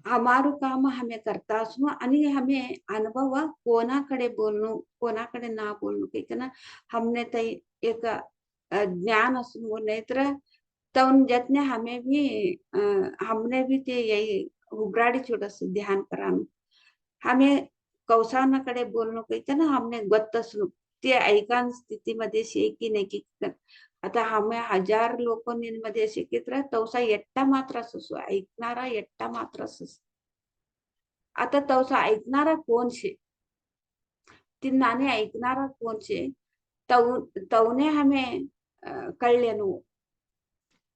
हमारू काम हमें करता असणं आणि हमें अनुभव कोणाकडे बोलणं कोणाकडे ना बोलणं की ना हमने तई एक ज्ञान असणं नहीं तर तउन जतने हमें भी हमने भी ते यही उबराडी छोटस ध्यान करानु हमें कौसानाकडे बोलणं की ना हमने गत्त असणं ते ऐकान स्थितीमध्ये शे की नाही की आता हमें हजार लोकांमध्ये असे की तर तवसा एकटा मात्र असो ऐकणारा एकटा मात्र असो आता तवसा ऐकणारा कोण शे ती नाने ऐकणारा कोण शे तवने हमें कळलेनु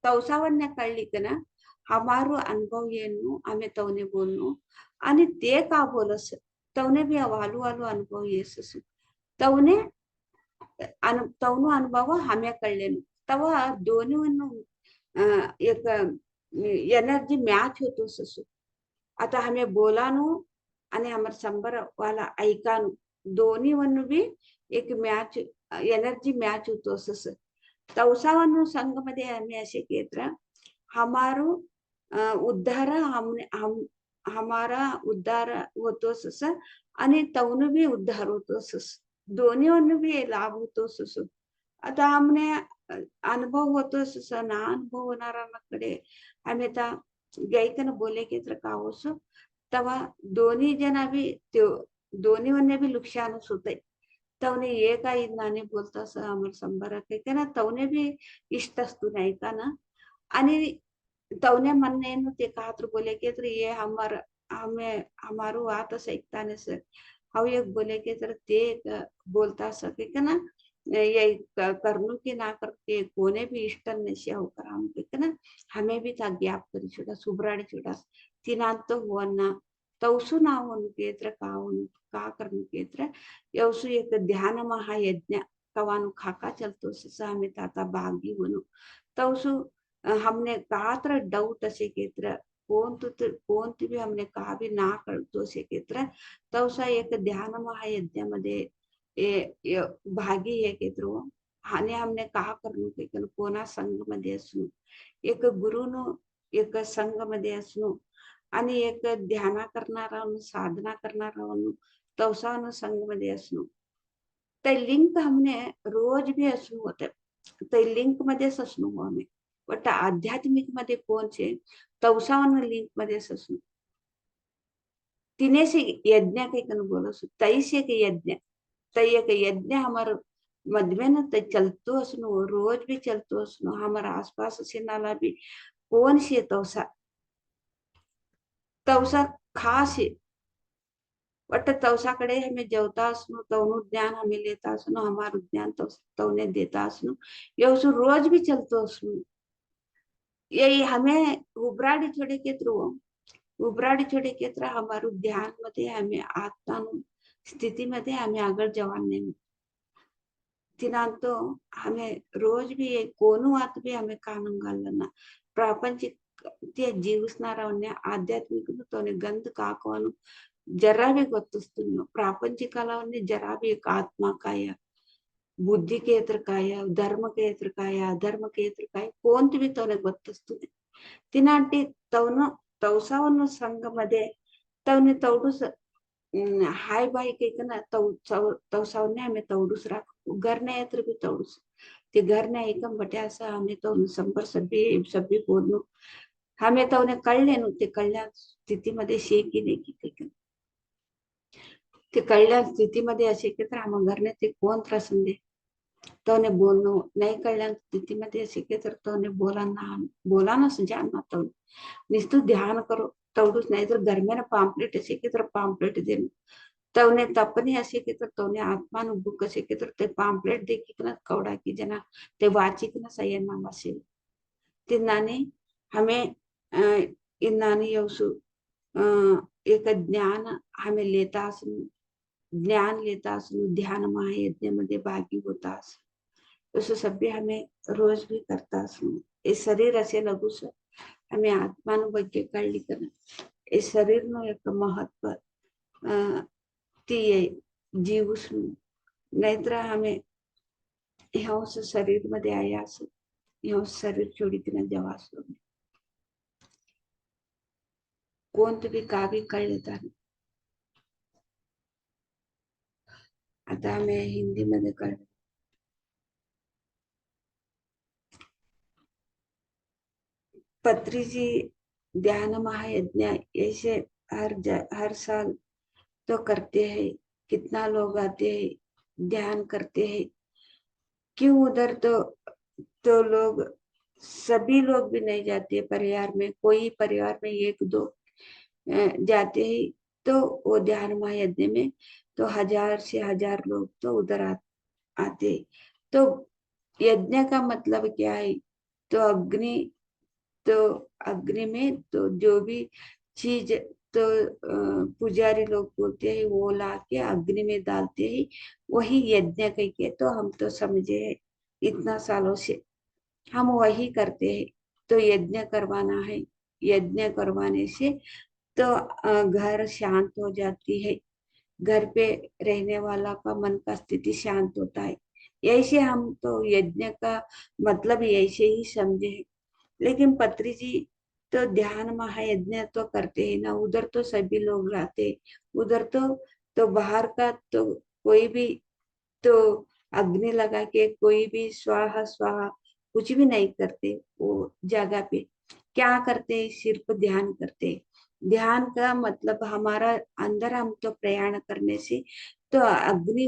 तवसावन्या कळली का ना हमारो अनुभव येनु हमें तवने बोलनु आणि ते का बोलस तवने भी वालू वालू अनुभव येस तवने तवनु अनुभव हमें कळलेनु तवा दोन्ही एक एनर्जी मॅच होतो ससु आता हमें बोलानु आणि हमारे संबर वाला ऐकानु दोन्ही वन भी एक मॅच एनर्जी मॅच होतो सस तवसावनु संघ मध्ये आम्ही असे केत्र हमारू उद्धार हमारा उद्धार होतो सस आणि तवनु भी उद्धार होतो सस दोन्ही वन भी लाभ होतो सस आता हमने अनुभव होतो सस ना अनुभव होणाऱ्यांकडे आम्ही आता गायकन बोले की तर का होसो तवा दोन्ही जना भी दोन्ही वन्य भी नुकसानच होते तवने ये काही नाने बोलता आम्हाला संभारा के ना तवने भी इष्ट असतो नाही का ना आणि तवने म्हणणे ते का तर बोले की तर ये हमें हमारू आत ऐकता ने सर हाउ एक बोले की तर ते बोलता सके का ना ये करनु की ना करके कोने भी इष्ट नशे हो कराम के ना हमें भी था ज्ञाप करी छोटा सुबराडी छोटा तिनांत हुवना तवसु ना होनु केत्र का होनु का करनु केत्र यवसु एक ध्यान महायज्ञ कवानु खाका चलतो ससा हमें ताता भागी होनु तवसु हमने कात्र डाउट असे केत्र कोण भी हमने कहा भी ना करतो से केत्र तवसा एक ध्यान महायज्ञामध्ये भागी हे केत्र आणि हमने कहा करनु केत्र कोणा संघ मध्ये असणं एक गुरुनु एक संघ मध्ये असणं आणि एक ध्याना करणारा साधना करणारा तवसानु संघ मध्ये असणं ते लिंक हमने रोज भी असणं होते ते लिंक मध्येच असणं आम्ही बट आध्यात्मिक मध्ये कोणचे तवसावन लिंक मध्येच असणं तिने से यज्ञ के कन बोलो तैसे के यज्ञ तय एक यज्ञ हमारे मध्य में ते चलतो असणं रोज भी चलतो असणं हमारा आसपास से नाला भी कौन से तवसा तवसा खास है बट तवसाकडे हमें जेवता असणं तवनु ज्ञान हमें लेता असणं हमारू ज्ञान तवने देता असणं यवसु रोज भी चलतो असणं यही हमें उबराडी छोड़े के थ्रू उबराडी छोड़े के थ्रू हमारू ध्यान मध्ये हमें आत्मा स्थिति मध्ये हमें आगर जवान नहीं तिनांतो हमें रोज भी कोणू आत भी हमें कानून घालना प्रापंचिक ते जीवसणाऱ्या आध्यात्मिक तोने गंध काकवानु जरा भी ಗೊತ್ತಿಸ್ತು ಪ್ರಾಪಂಚಿಕಲವನ್ನೇ जरा भी एक आत्मा काय बुद्धि के एतर काय धर्म के एतर काय अधर्म के एतर काय कोणती भी तोने ಗೊತ್ತಿಸ್ತು तिनांटी तवसावन्न संघ मध्ये तवने तवडूस हाय बाई के ना तवसावने हमें तवडूस राख घर नाही तर भी तवडूस ते घर नाही एकम बटे असं आम्ही तो संपर्क सभ्य बोललो हमें तो उन्हें कळले ते कळल्या स्थितीमध्ये शेकी नाही की ते कळल्या स्थितीमध्ये असे की तर आम्हा घरने ते कोण त्रासन दे तो बोलणं नाही कळल्या स्थितीमध्ये असे की तर तो बोला ना जाणना तो नुसतं ध्यान करो तेवढंच नाही तर दरम्यान पाम्पलेट असे की तर पाम्पलेट देणं तवने तपने असे की तर तवने आत्मा बुक असे की तर ते पाम्पलेट देखिक ना कवड़ा की जना ते वाचिक ना सयन नाम असे ते नाने हमें इन्नाने यवसु एक ज्ञान हमें लेता असून ज्ञान लेता असून ध्यान महायज्ञ मध्ये भागी होता असून उसं सभ्य हमें रोज भी करता असून ये शरीर असे लगूस हमें आत्मानुभग्य कळली कर ये शरीर नो एक महत्व ती जीवस नाहीतर हमें ह्या शरीर मध्ये आहे असं ह्या शरीर छोडीतीनं जेव्हा असतो कोणतं बी कावी कळले तर आता हमें हिंदी मध्ये कळलं पत्री जी ध्यान महायज्ञ ऐसे हर साल तो करते हैं कितना लोग आते हैं ध्यान करते हैं क्यों उधर तो लोग सभी लोग भी नहीं जाते परिवार में कोई परिवार में एक दो जाते हैं तो वो ध्यान महायज्ञ में तो 1000 से 1000 लोग तो उधर आते तो यज्ञ का मतलब क्या है तो तो अग्नि में तो जो भी चीज तो पुजारी लोग बोलते हैं वो ला के अग्नि में डालते हैं वही यज्ञ कह के तो हम तो समझे हैं इतना सालों से हम वही करते हैं तो यज्ञ करवाना है यज्ञ करवाने से तो घर शांत हो जाती है घर पे रहने वाला का मन का स्थिति शांत होता है ऐसे हम तो यज्ञ का मतलब ऐसे ही समझे हैं लेकिन पत्री जी तो ध्यान महायज्ञ तो करते हैं ना उधर तो सभी लोग रहते उधर तो बाहर का तो कोई भी तो अग्नि लगा के कोई भी स्वाहा स्वाहा कुछ भी नहीं करते वो जगह पे क्या करते सिर्फ ध्यान करते ध्यान का मतलब हमारा अंदर हम तो प्रयाण करने से तो अग्नि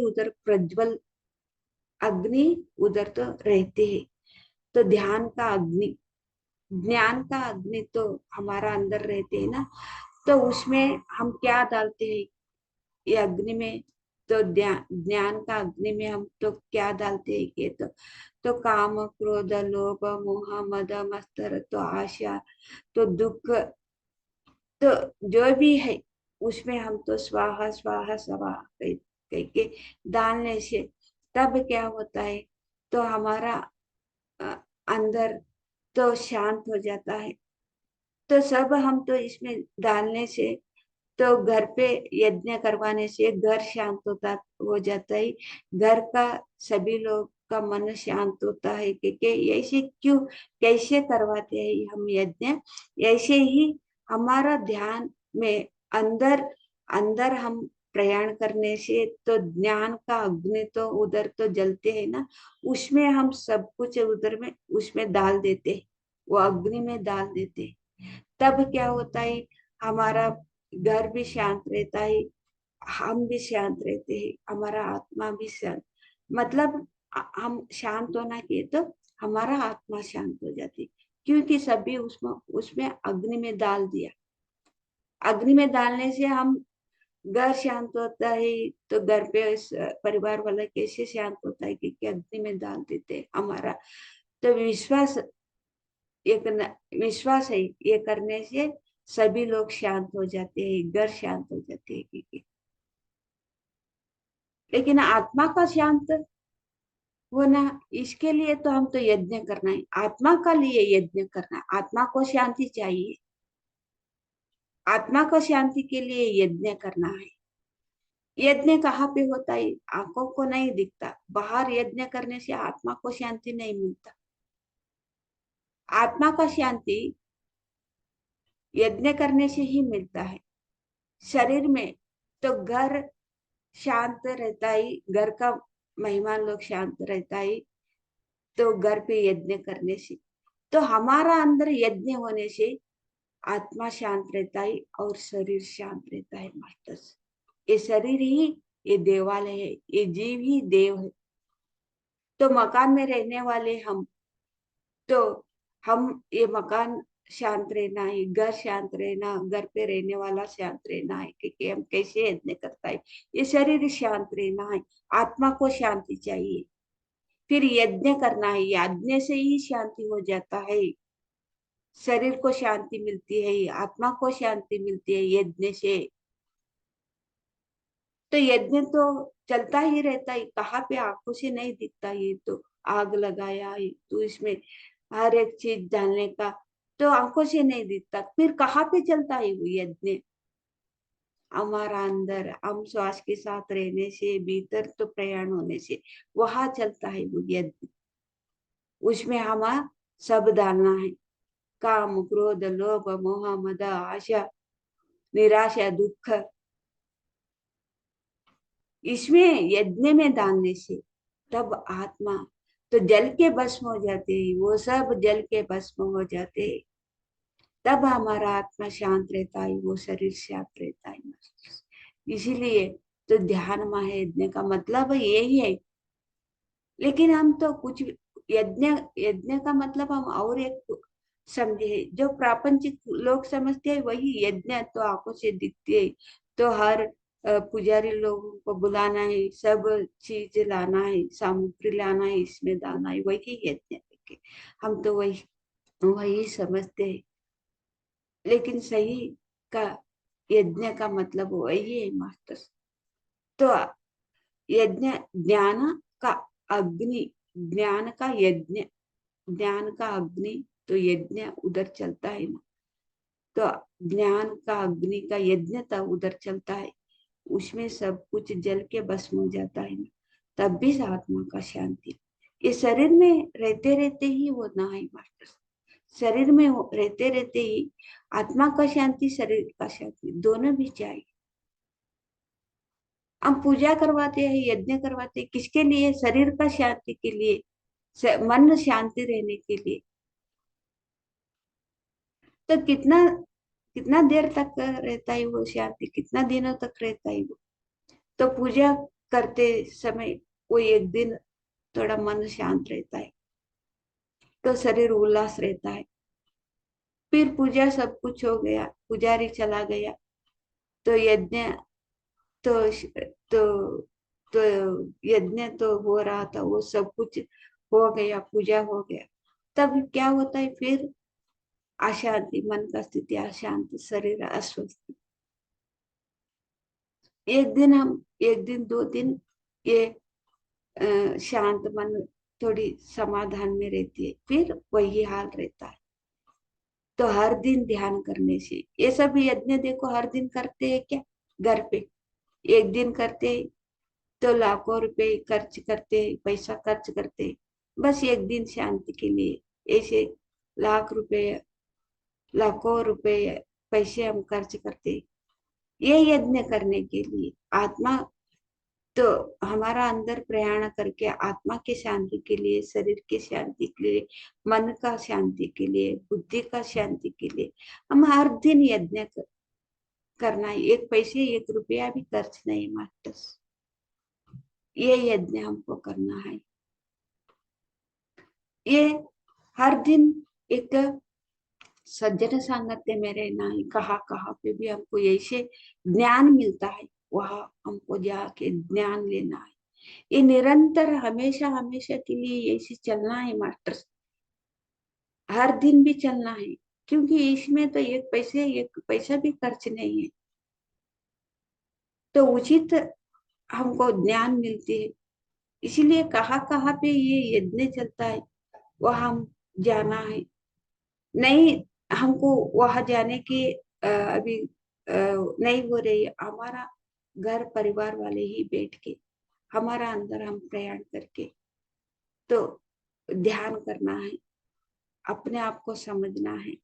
उधर तो रहते हैं तो ध्यान का अग्नि ज्ञान का अग्नि तो हमारा अंदर रहते है ना तो उसमें हम क्या डालते हैं ये अग्नि में तो ज्ञान का अग्नि में हम तो क्या डालते हैं ये तो काम क्रोध लोभ मोह मद मत्सर तो आशा तो दुख तो जो भी है उसमें हम तो स्वाहा स्वाहा स्वाहा कह के डालने से तब क्या होता है तो हमारा अ, अंदर तो शांत हो जाता है तो सब हम तो इसमें डालने से तो घर पे यज्ञ करवाने से घर शांत होता हो जाता है घर का सभी लोग का मन शांत होता है क्योंकि ऐसे क्यों कैसे करवाते हैं हम यज्ञ ऐसे ही हमारा ध्यान में अंदर अंदर हम प्रयाण करने से तो ज्ञान का अग्नि तो उधर तो जलते हैं ना उसमें हम सब कुछ उधर में उसमें डाल देते हैं वो अग्नि में डाल देते हैं तब क्या होता है हमारा घर भी शांत रहता है हम भी शांत रहते हैं हमारा आत्मा भी शांत मतलब हम शांत होना के तो हमारा आत्मा शांत हो जाती क्योंकि सभी उसमें उसमें अग्नि में डाल दिया अग्नि में डालने से हम घर शांत होता है तो घर पे परिवार वाला कैसे शांत होता है क्योंकि अग्नि में डाल देते हैं हमारा तो एक विश्वास है ये करने से सभी लोग शांत हो जाते हैं घर शांत हो जाते हैं लेकिन आत्मा का शांत होना इसके लिए तो हम तो यज्ञ करना है आत्मा का लिए यज्ञ करना है आत्मा को शांति चाहिए आत्मा को शांति के लिए यज्ञ करना है यज्ञ कहाँ पे होता है आंखों को नहीं दिखता बाहर यज्ञ करने से आत्मा को शांति नहीं मिलता आत्मा का शांति यज्ञ करने से ही मिलता है शरीर में तो घर शांत रहता है घर का मेहमान लोग शांत रहता है तो घर पे यज्ञ करने से तो हमारा अंदर यज्ञ होने से आत्मा शांत रहता है और शरीर शांत रहता है मास्टर्स ये शरीर ही ये देवालय है ये जीव ही देव है तो मकान में रहने वाले हम, तो हम ये मकान शांत रहना है, घर शांत रहना, घर पे रहने वाला शांत रहना है, क्योंकि हम कैसे यज्ञ करता है, ये शरीर शांत रहना है, आत्मा को शांति चाहिए, फिर यज्ञ करना है, यज्ञ से ही शांति हो जाता है, शरीर को शांति मिलती है, आत्मा को शांति मिलती है यज्ञ से। तो यज्ञ तो चलता ही रहता है, कहाँ पे आंखों से नहीं दिखता, ये तो आग लगाया है तो इसमें हर एक चीज डालने का, तो आंखों से नहीं दिखता, फिर कहाँ पे चलता है वो यज्ञ? हमारा अंदर, हम श्वास के साथ रहने से, भीतर तो प्रयाण होने से वहां चलता है वो यज्ञ। उसमें हमारा सब डालना है, काम क्रोध लोभ मोह मद आशा निराशा दुख, इसमें यज्ञ में डालने से तब आत्मा तो जल के भस्म हो जाते हैं, वो सब जल के भस्म हो जाते हैं, तब हमारा आत्मा शांत रहता है, वो शरीर शांत रहता है। इसीलिए तो ध्यान महायज्ञ का मतलब यही है। लेकिन हम तो कुछ यज्ञ, यज्ञ का मतलब हम और एक समझे, जो प्रापंचिक लोग समझते हैं वही यज्ञ तो आंखों से दिखती है, तो हर पुजारी लोगों को बुलाना है, सब चीज लाना है, सामग्री लाना है, इसमें डालना है, वही यज्ञ है। हम तो वही वही समझते हैं, लेकिन सही का यज्ञ का मतलब वही है मास्टर। तो यज्ञ ज्ञान का अग्नि, ज्ञान का यज्ञ, ज्ञान का अग्नि, तो यज्ञ उधर चलता है ना, तो ज्ञान का अग्नि का यज्ञ तब उधर चलता है, उसमें सब कुछ जल के भस्म हो जाता है ना, तब भी आत्मा का शांति। ये शरीर में रहते रहते ही वो ना है मास्टर, शरीर में रहते रहते ही आत्मा का शांति, शरीर का शांति दोनों भी चाहिए। हम पूजा करवाते हैं, यज्ञ करवाते हैं, किसके लिए? शरीर का शांति के लिए, मन शांति रहने के लिए। तो कितना कितना देर तक रहता है वो शांति, कितना दिनों तक रहता है वो? तो पूजा करते समय वो एक दिन थोड़ा मन शांत रहता है, तो शरीर उल्लास रहता है, फिर पूजा सब कुछ हो गया, पुजारी चला गया, तो यज्ञ तो तो तो यज्ञ तो हो रहा था, वो सब कुछ हो गया, पूजा हो गया, तब क्या होता है फिर? अशांति, मन का स्थिति अशांत, शरीर अस्वस्थ। एक दिन हम, एक दिन दो दिन ये शांत मन, थोड़ी समाधान में रहती है, फिर वही हाल रहता है। तो हर दिन ध्यान करने से, ये सब यज्ञ देखो हर दिन करते हैं क्या? घर पे एक दिन करते हैं तो लाखों रुपए खर्च करते हैं, पैसा खर्च करते हैं, बस एक दिन शांति के लिए। ऐसे लाख रुपए, लाखों रुपए पैसे हम खर्च करते हैं ये यज्ञ करने के लिए। आत्मा तो हमारा अंदर प्रयाण करके आत्मा की शांति के लिए, शरीर की शांति के लिए, मन का शांति के लिए, बुद्धि का शांति के लिए हम हर दिन यज्ञ करना है। एक पैसे एक रुपया भी खर्च नहीं मात्र, ये यज्ञ हमको करना है। ये हर दिन एक सज्जन सामर्थ्य में रहना है, कहाँ कहाँ पे भी हमको ऐसे ज्ञान मिलता है, वहां हमको जाके ज्ञान लेना है। ये निरंतर हमेशा हमेशा के लिए ऐसे चलना है मास्टर, हर दिन भी चलना है, क्योंकि इसमें तो एक पैसा भी खर्च नहीं है, तो उचित हमको ज्ञान मिलती है। इसीलिए कहाँ कहाँ पे ये यज्ञ चलता है वहां हम जाना है। नहीं, हमको वहां जाने की अभी नहीं हो रही है, हमारा घर परिवार वाले ही बैठ के हमारा अंदर हम प्रयाण करके तो ध्यान करना है, अपने आप को समझना है,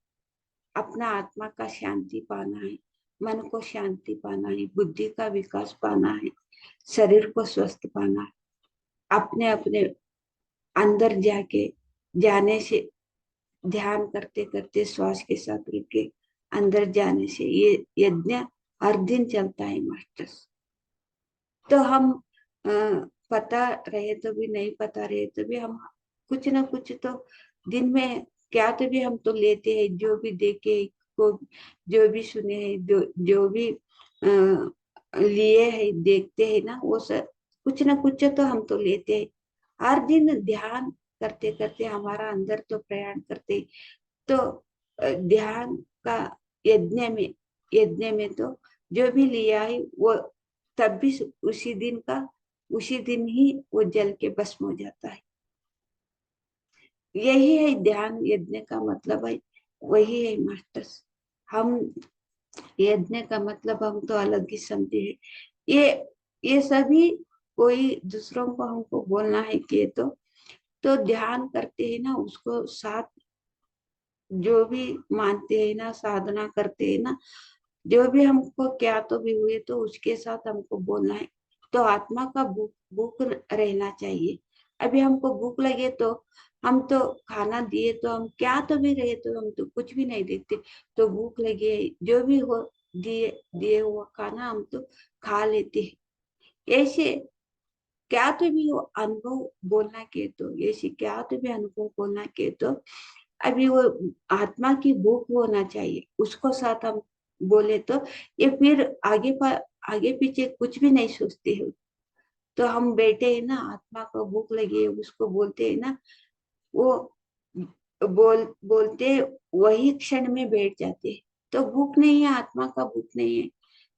अपना आत्मा का शांति पाना है, मन को शांति पाना है, बुद्धि का विकास पाना है, शरीर को स्वस्थ पाना है। अपने अपने अंदर जाके, जाने से, ध्यान करते करते श्वास के साथ रुके अंदर जाने से ये यज्ञ हर दिन चलता है मास्टर। तो हम पता रहे तो भी, नहीं पता रहे तो भी, हम कुछ ना कुछ तो दिन में क्या तो भी हम तो लेते हैं, जो भी देखे को, जो भी सुने हैं, जो भी लिए है, देखते हैं ना, वो सब कुछ ना कुछ तो हम तो लेते हैं। हर दिन ध्यान करते करते हमारा अंदर तो प्रयाण करते, तो ध्यान का यज्ञ में तो जो भी लिया है वो तब भी उसी दिन का, उसी दिन ही वो जल के भस्म हो जाता है। यही है ध्यान यज्ञ का मतलब है, वही है मास्टर्स। हम यज्ञ का मतलब हम तो अलग ही समझे हैं। ये सभी कोई दूसरों को हमको बोलना है कि तो ध्यान करते हैं ना, उसको साथ जो भी मानते हैं ना, साधना करते हैं ना, जो भी हमको क्या तो भी हुए तो उसके साथ हमको बोलना है। तो आत्मा का भूख भूख रहना चाहिए। अभी हमको भूख लगे तो हम तो खाना दिए तो हम क्या तो भी रहे तो हम तो कुछ भी नहीं देखते, तो भूख लगी है जो भी हो, दिए दिए हुआ खाना हम तो खा लेते हैं। ऐसे क्या तो भी वो अनुभव बोलना के तो, ऐसे क्या तो भी अनुभव बोलना के तो अभी वो आत्मा की भूख होना चाहिए, उसको साथ हम बोले तो ये फिर आगे पीछे कुछ भी नहीं सोचते हो। तो हम बैठे हैं ना, आत्मा को भूख लगी है उसको बोलते हैं ना, वो बोलते वही क्षण में बैठ जाते हैं। तो भूख नहीं है, आत्मा का भूख नहीं है,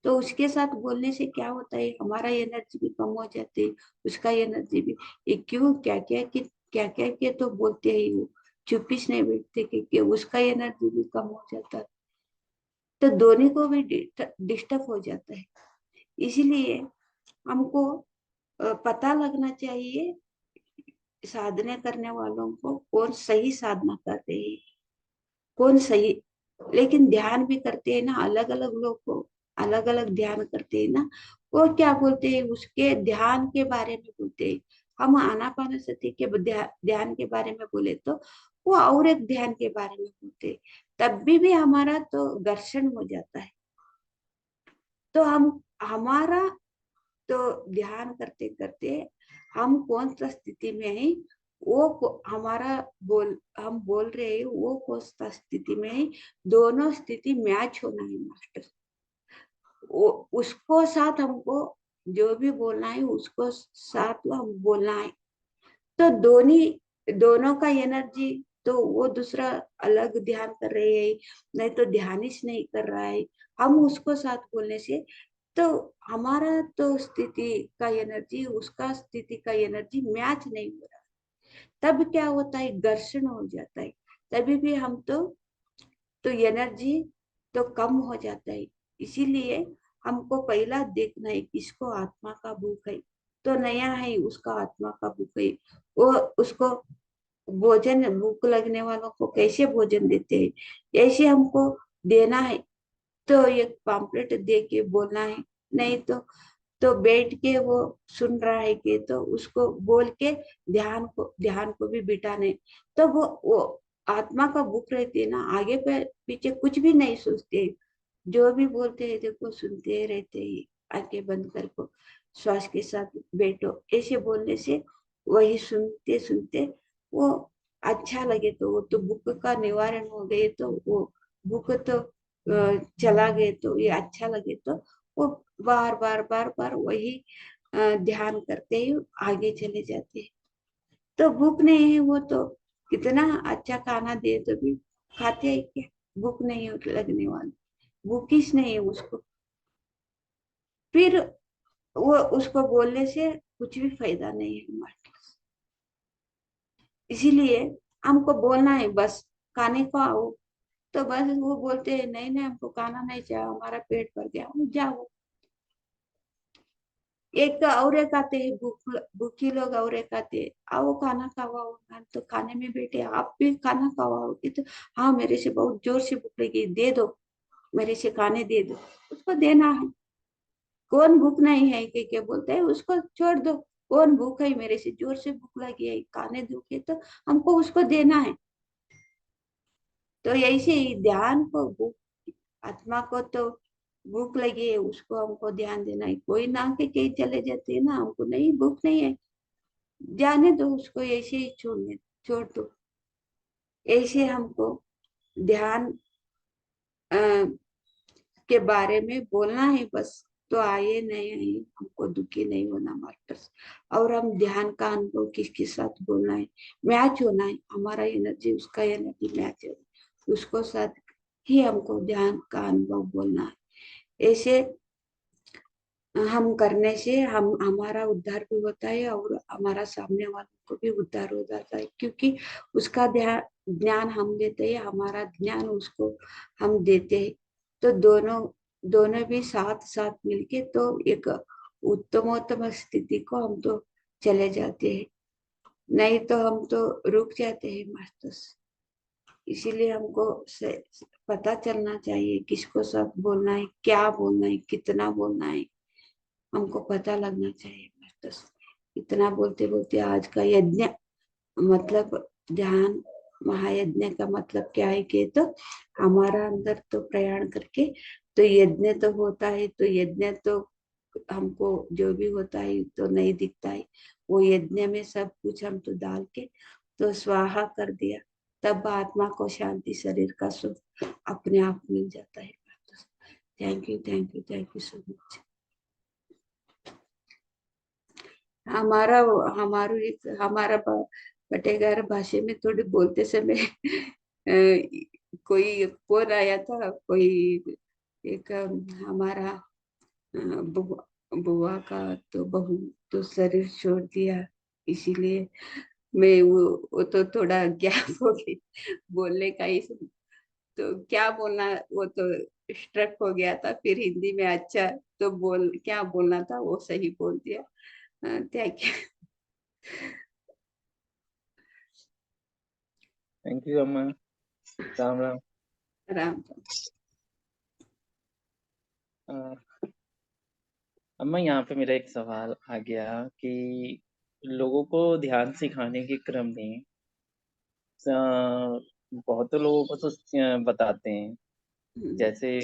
तो उसके साथ बोलने से क्या होता है, हमारा एनर्जी भी कम हो जाती है, उसका एनर्जी भी। ये क्यों, क्या क्या के तो बोलते हैं वो, चुप्पी से नहीं बैठते कि उसका एनर्जी भी कम हो जाता है, तो दोनों को भी डिस्टर्ब हो जाता है। इसलिए हमको पता लगना चाहिए साधना करने वालों को, कौन सही साधना कर रहे हैं, कौन सही। लेकिन ध्यान भी करते हैं ना, अलग अलग लोग को अलग अलग ध्यान करते हैं ना, वो क्या बोलते हैं, उसके ध्यान के बारे में बोलते हैं। हम आनापानसति के ध्यान के बारे में बोले तो वो और एक ध्यान के बारे में बोलते हैं, तब भी हमारा तो घर्षण हो जाता है। तो हम हमारा तो ध्यान करते करते हम कौन सा स्थिति में है, हमारा हम बोल रहे हैं वो कौन सा स्थिति में है, दोनों स्थिति मैच होना है मास्टर। वो उसको साथ हमको जो भी बोलना है उसको साथ वो हम बोलना है। तो दोनों का एनर्जी, तो वो दूसरा अलग ध्यान कर रहे हैं, नहीं तो ध्यानिश नहीं कर रहा है, हम उसको साथ बोलने से तो हमारा तो स्थिति का एनर्जी, उसका स्थिति का एनर्जी मैच नहीं हो रहा। तब क्या होता है, घर्षण हो जाता है, तभी भी हम तो एनर्जी तो कम हो जाता है। इसीलिए हमको पहला देखना है किसको आत्मा का भूख है, तो नया है उसका आत्मा का भूख है, वो उसको भोजन, भूख लगने वालों को कैसे भोजन देते हैं ऐसे हमको देना है। तो एक पॉम्पलेट दे के बोलना है, नहीं तो बैठ के वो सुन रहा है कि तो उसको बोल के ध्यान को भी बिठाने, तो वो आत्मा का भूख रहती है ना, आगे पे पीछे कुछ भी नहीं सोचते, जो भी बोलते हैं देखो सुनते रहते ही, आंखें बंद कर को श्वास के साथ बैठो, ऐसे बोलने से वही सुनते सुनते वो अच्छा लगे तो वो तो भूख का निवारण हो गए, तो वो भूख तो चला गए, तो ये अच्छा लगे तो वो बार बार बार बार वही ध्यान करते ही आगे चले जाते हैं। तो भूख नहीं है वो तो कितना अच्छा खाना दे तो भी खाते हैं क्या, भूख नहीं लगने वाली, भूखिस नहीं है उसको, फिर वो उसको बोलने से कुछ भी फायदा नहीं है हमारे। इसीलिए हमको बोलना है बस, खाने को आओ, तो बस वो बोलते हैं नहीं नहीं हमको खाना नहीं चाहिए, हमारा पेट भर गया, जाओ। एक और एक आते हैं भूखी लोग, और एक आते हैं आओ खाना खाओ, तो खाने में बैठे आप भी खाना खाओगे तो हाँ मेरे से बहुत जोर से भूख लगी, दे दो, मेरे से खाने दे दो, उसको देना है। कौन भूख नहीं है कि क्या बोलते हैं उसको छोड़ दो, कौन भूख है, मेरे से जोर से भूख लगी है खाने दोगे तो हमको उसको देना है। तो ऐसे ही ध्यान को भूख, आत्मा को तो भूख लगी है उसको हमको ध्यान देना है। कोई ना के कहीं चले जाते हैं ना, हमको नहीं भूख नहीं है, जाने दो उसको, ऐसे ही छोड़ दो। ऐसे हमको ध्यान अ, के बारे में बोलना है बस। तो आए नहीं आए हमको दुखी नहीं होना मास्टर्स। और हम ध्यान का अनुभव किसके साथ बोलना है, मैच होना है, हमारा एनर्जी उसका एनर्जी मैच है, उसको साथ ही हमको ध्यान का अनुभव बोलना है। ऐसे हम करने से हम हमारा उद्धार भी होता है और हमारा सामने वालों को भी उद्धार हो जाता है, क्योंकि उसका ध्यान ज्ञान हम देते हैं, हमारा ज्ञान उसको हम देते हैं। तो दोनों दोनों भी साथ साथ मिलके तो एक उत्तमोत्तम स्थिति को हम तो चले जाते हैं। नहीं तो हम तो रुक जाते हैं मास्टर्स। इसीलिए हमको पता चलना चाहिए किसको साथ बोलना है, क्या बोलना है, कितना बोलना है, हमको पता लगना चाहिए मास्टर्स। इतना बोलते बोलते आज का यज्ञ मतलब ध्यान महायज्ञ का मतलब क्या है कि तो हमारा अंदर तो प्रयाण करके तो यज्ञ तो होता है, तो यज्ञ तो हमको जो भी होता है तो नहीं दिखता है, वो यज्ञ में सब कुछ हम तो डाल के तो स्वाहा कर दिया, तब आत्मा को शांति, शरीर का सुख अपने आप मिल जाता है। Thank you, thank you, thank you so much. हमारा हमारा पटेगार भाषा में थोड़ी बोलते समय कोई फोन आया था, कोई एक हमारा बुआ बुआ का तो बहू तो शरीर छोड़ दिया, इसीलिए मैं वो तो थोड़ा गैप हो गई बोलने का ही। तो क्या बोलना, वो तो स्ट्रक हो गया था, फिर हिंदी में अच्छा तो बोल क्या बोलना था वो सही बोल दिया। Thank you. थैंक यू अम्मा। राम राम। राम। अ, अम्मा यहाँ पे मेरा एक सवाल आ गया कि लोगों को ध्यान सिखाने के क्रम में बहुत लोगों को तो बताते हैं, जैसे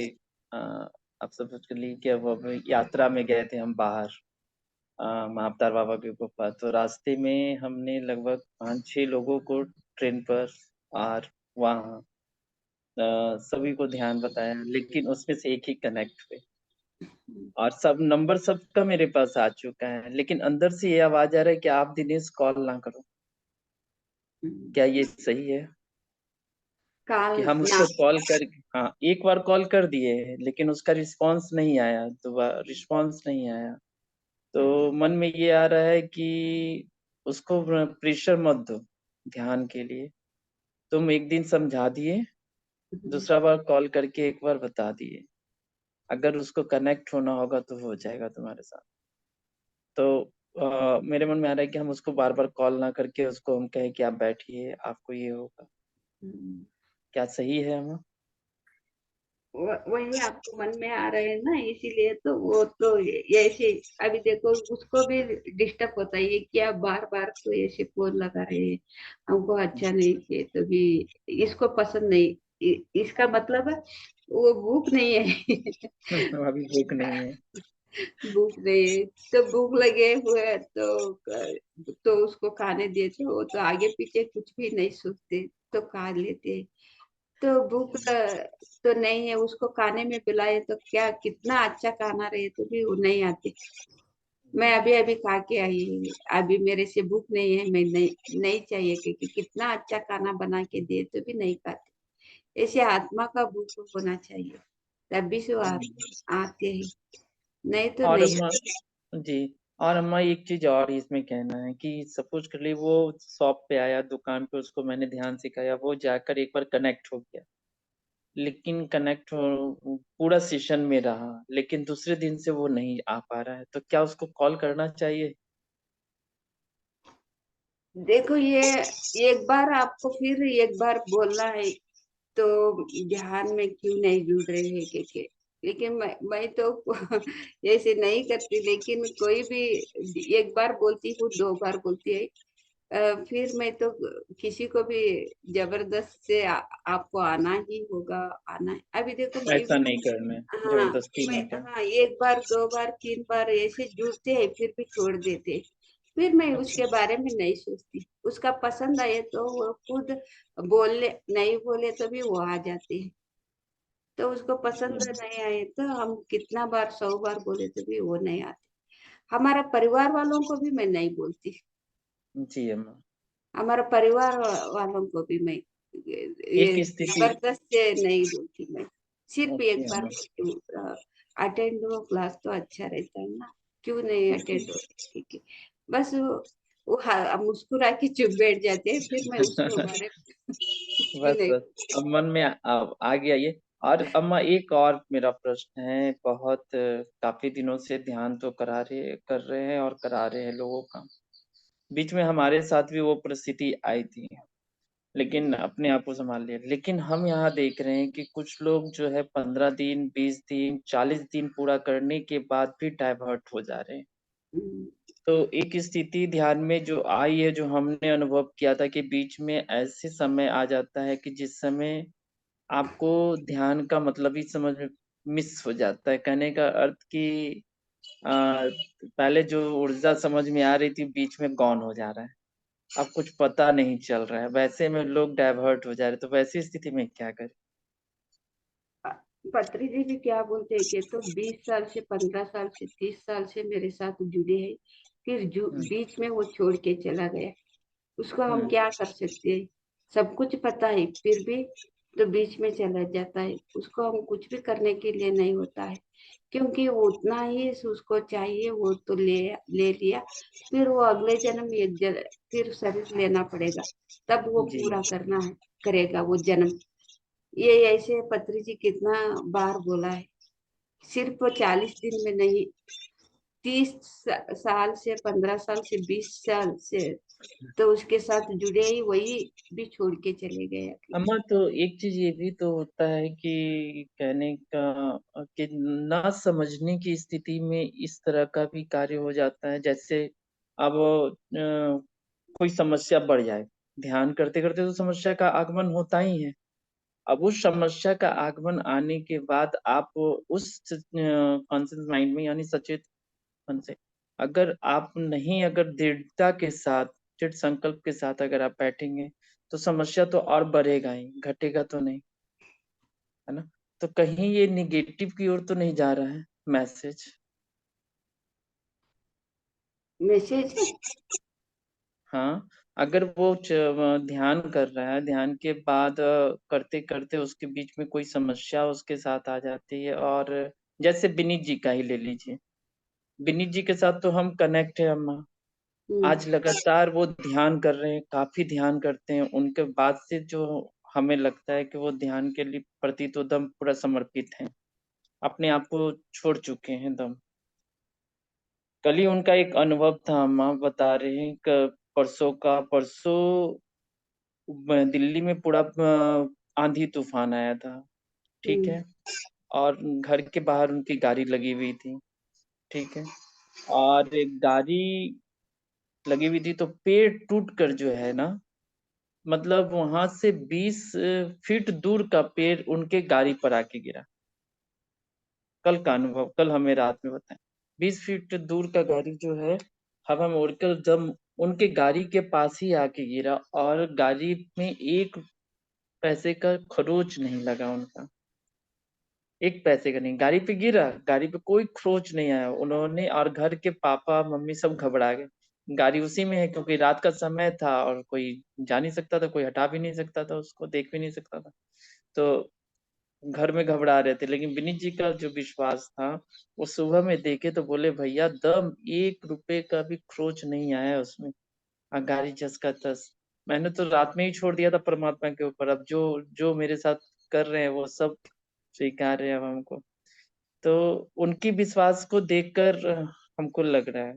अ, आप समझ कर लीजिए कि अब यात्रा में गए थे हम बाहर महाअवतार बाबा की गुफा, तो रास्ते में हमने लगभग 5-6 लोगों को ट्रेन पर और वहाँ सभी को ध्यान बताया, लेकिन उसमें से एक ही कनेक्ट हुए और सब नंबर सबका मेरे पास आ चुका है, लेकिन अंदर से ये आवाज आ रहा है कि आप दिनेश कॉल ना करो। क्या ये सही है कि काल हम ना। उसको कॉल कर, हाँ एक बार कॉल कर दिए लेकिन उसका रिस्पांस नहीं आया, दोबारा रिस्पांस नहीं आया, तो मन में ये आ रहा है कि उसको प्रेशर मत दो ध्यान के लिए, तुम एक दिन समझा दिए, दूसरा बार कॉल करके एक बार बता दिए, अगर उसको कनेक्ट होना होगा तो हो जाएगा तुम्हारे साथ। तो मेरे मन में आ रहा है कि हम उसको बार बार कॉल ना करके उसको हम कहें कि आप बैठिए, आपको ये होगा। क्या सही है हम? वही आपको मन में आ रहे हैं ना, इसीलिए तो वो तो ऐसे। अभी देखो उसको भी डिस्टर्ब होता है, ये क्या बार बार तो ऐसे फोन लगा रहे हैं, हमको अच्छा नहीं किए तो भी इसको पसंद नहीं। इसका मतलब है वो भूख नहीं है। अभी भूख नहीं है। भूख नहीं है तो भूख लगे हुए तो उसको खाने दिए तो वो तो आगे पीछे कुछ भी नहीं सोचते, तो खा लेते। तो भूख तो नहीं है, उसको खाने में पिलाए तो क्या कितना अच्छा खाना रहे तो भी वो नहीं आती। मैं अभी अभी खा के आई, अभी मेरे से भूख नहीं है, मैं नहीं चाहिए, क्योंकि कितना अच्छा खाना बना के दे तो भी नहीं खाते। ऐसे आत्मा का भूख होना चाहिए, तभी से वो आते हैं, नहीं तो और नहीं। अम्मा जी, और अम्मा एक चीज और इसमें कहना है कि सपोज कर ली वो शॉप पे आया, दुकान पे, उसको मैंने ध्यान सिखाया, वो जाकर एक बार कनेक्ट हो गया, लेकिन कनेक्ट हो पूरा सेशन में रहा, लेकिन दूसरे दिन से वो नहीं आ पा रहा है, तो क्या उसको कॉल करना चाहिए? देखो ये एक बार आपको फिर एक बार बोलना है, तो ध्यान में क्यों नहीं जुड़ रहे हैं के। लेकिन मैं तो ऐसे नहीं करती, लेकिन कोई भी एक बार बोलती हूँ, 2 बार बोलती है, फिर मैं तो किसी को भी जबरदस्त से आपको आना ही होगा, आना है। अभी देखो मैं ऐसा नहीं करना है, हाँ जबरदस्ती मैं नहीं करना। हाँ एक बार, दो बार, तीन बार ऐसे जुड़ते हैं फिर भी छोड़ देते हैं। फिर मैं अच्छा, उसके बारे में नहीं सोचती, उसका पसंद आए तो वो खुद बोले, नहीं बोले तो भी वो आ जाते हैं। तो उसको पसंद जी नहीं आए तो हम कितना बार, 100 बार बोले तो भी वो नहीं आते। हमारा परिवार वालों को भी मैं नहीं बोलती, जी अम्मा। हमारा परिवार वालों को भी मैं ये एक स्थिति, जबरदस्त से नहीं बोलती मैं, सिर्फ एक ओके बार अम्मा। बोलती हूँ। अटेंड हो क्लास तो अच्छा रहता है ना, क्यों नहीं ओके। अटेंड हो, ठीक है। बस वो मुस्कुरा के चुप बैठ जाते हैं, फिर मैं उसको बारे में कुछ भी बस नहीं बस, अब मन में आ गया ये। और अम्मा एक और मेरा प्रश्न है, बहुत काफी दिनों से ध्यान तो कर रहे हैं और करा रहे हैं लोगों का। बीच में हमारे साथ भी वो परिस्थिति आई थी, लेकिन अपने आप को संभाल लिया। लेकिन हम यहाँ देख रहे हैं कि कुछ लोग जो है 15 दिन, 20 दिन, 40 दिन पूरा करने के बाद भी डाइवर्ट हो जा रहे हैं। हम्म, तो एक स्थिति ध्यान में जो आई है, जो हमने अनुभव किया था कि बीच में ऐसे समय आ जाता है कि जिस समय आपको ध्यान का मतलब ही समझ में मिस हो जाता है। कहने का अर्थ कि अ, पहले जो ऊर्जा समझ में आ रही थी बीच में गौन हो जा रहा है। अब कुछ पता नहीं चल रहा है। वैसे में लोग डाइवर्ट हो जा रहे हैं, तो वैसी स्थिति में क्या करें? पत्री जी भी क्या बोलते हैं कि तो 20 साल से, 15 साल से, 30 साल से मेरे साथ जुड़े हैं, फिर हुँ, बीच में वो छोड़ के चला गया, उसको हम हुँ, क्या कर सकते हैं। सब कुछ पता है फिर भी तो बीच में चला जाता है, उसको हम कुछ भी करने के लिए नहीं होता है, क्योंकि वो उतना ही उसको चाहिए, वो तो ले ले लिया। फिर वो अगले जन्म फिर शरीर लेना पड़ेगा, तब वो जी, पूरा करना है, करेगा वो जन्म। ये ऐसे पत्री जी कितना बार बोला है, सिर्फ वो 40 दिन में नहीं, 30 साल से, 15 साल से, 20 साल से तो उसके साथ जुड़े ही, वही भी छोड़ के चले गए अकेले। अम्मा तो एक चीज़ ये भी तो होता है कि कहने का कि ना समझने की स्थिति में इस तरह का भी कार्य हो जाता है। जैसे अब कोई समस्या बढ़ जाए, ध्यान करते-करते तो समस्या का आगमन होता ही है। अब उस समस्या का आगमन आने के बाद आप उस कॉन्शियस माइंड में यानी सचेत मन से अगर आप नहीं अगर दृढ़ता के साथ, दृढ़ संकल्प के साथ अगर आप बैठेंगे, तो समस्या तो और बढ़ेगा ही, घटेगा तो नहीं, है ना? तो कहीं ये नेगेटिव की ओर तो नहीं जा रहा है मैसेज? मैसेज है। हाँ, अगर वो ध्यान कर रहा है, ध्यान के बाद करते-करते उसके बीच में कोई समस्या उसके साथ आ जाती है और जैसे विनीत जी का ही ले लीजिए। विनीत जी के साथ तो हम कनेक्ट है अम्मा। हम्म, आज लगातार वो ध्यान कर रहे हैं, काफ़ी ध्यान करते हैं। उनके बाद से जो हमें लगता है कि वो ध्यान के लिए प्रति तो दम पूरा समर्पित हैं। अपने आप को छोड़ चुके हैं दम। कल ही उनका एक अनुभव था अम्मा बता रहे हैं क परसों दिल्ली में पूरा आंधी-तूफ़ान आया था, ठीक हम्म, है? और घर के बाहर उनकी गाड़ी लगी हुई थी, ठीक है? और एक गाड़ी लगी हुई थी तो पेड़ टूट कर जो है ना मतलब वहाँ से 20 फीट दूर का पेड़ उनके गाड़ी पर आके गिरा। कल का अनुभव, कल हमें रात में बताएँ। 20 फीट दूर का गाड़ी जो है, हवा में उड़कर जब उनके गाड़ी के पास ही आके गिरा और गाड़ी में 1 पैसे का खरोच नहीं लगा उनका। 1 पैसे का नहीं, गाड़ी पे गिरा, गाड़ी पे कोई खरोच नहीं आया। उन्होंने और घर के पापा-मम्मी सब घबरा गए। गाड़ी उसी में है क्योंकि रात का समय था और कोई जा नहीं सकता था, कोई हटा भी नहीं सकता था उसको, देख भी नहीं सकता था। तो घर में घबरा रहे थे, लेकिन विनीत जी का जो विश्वास था, वो सुबह में देखे तो बोले भैया दम ₹1 का भी खरोच नहीं आया उसमें। गाड़ी जस का तस। मैंने तो रात में ही छोड़ दिया था परमात्मा के ऊपर, अब जो जो मेरे साथ कर रहे हैं वो सब स्वीकार है अब हमको। तो उनकी विश्वास को देखकर हमको लग रहा है।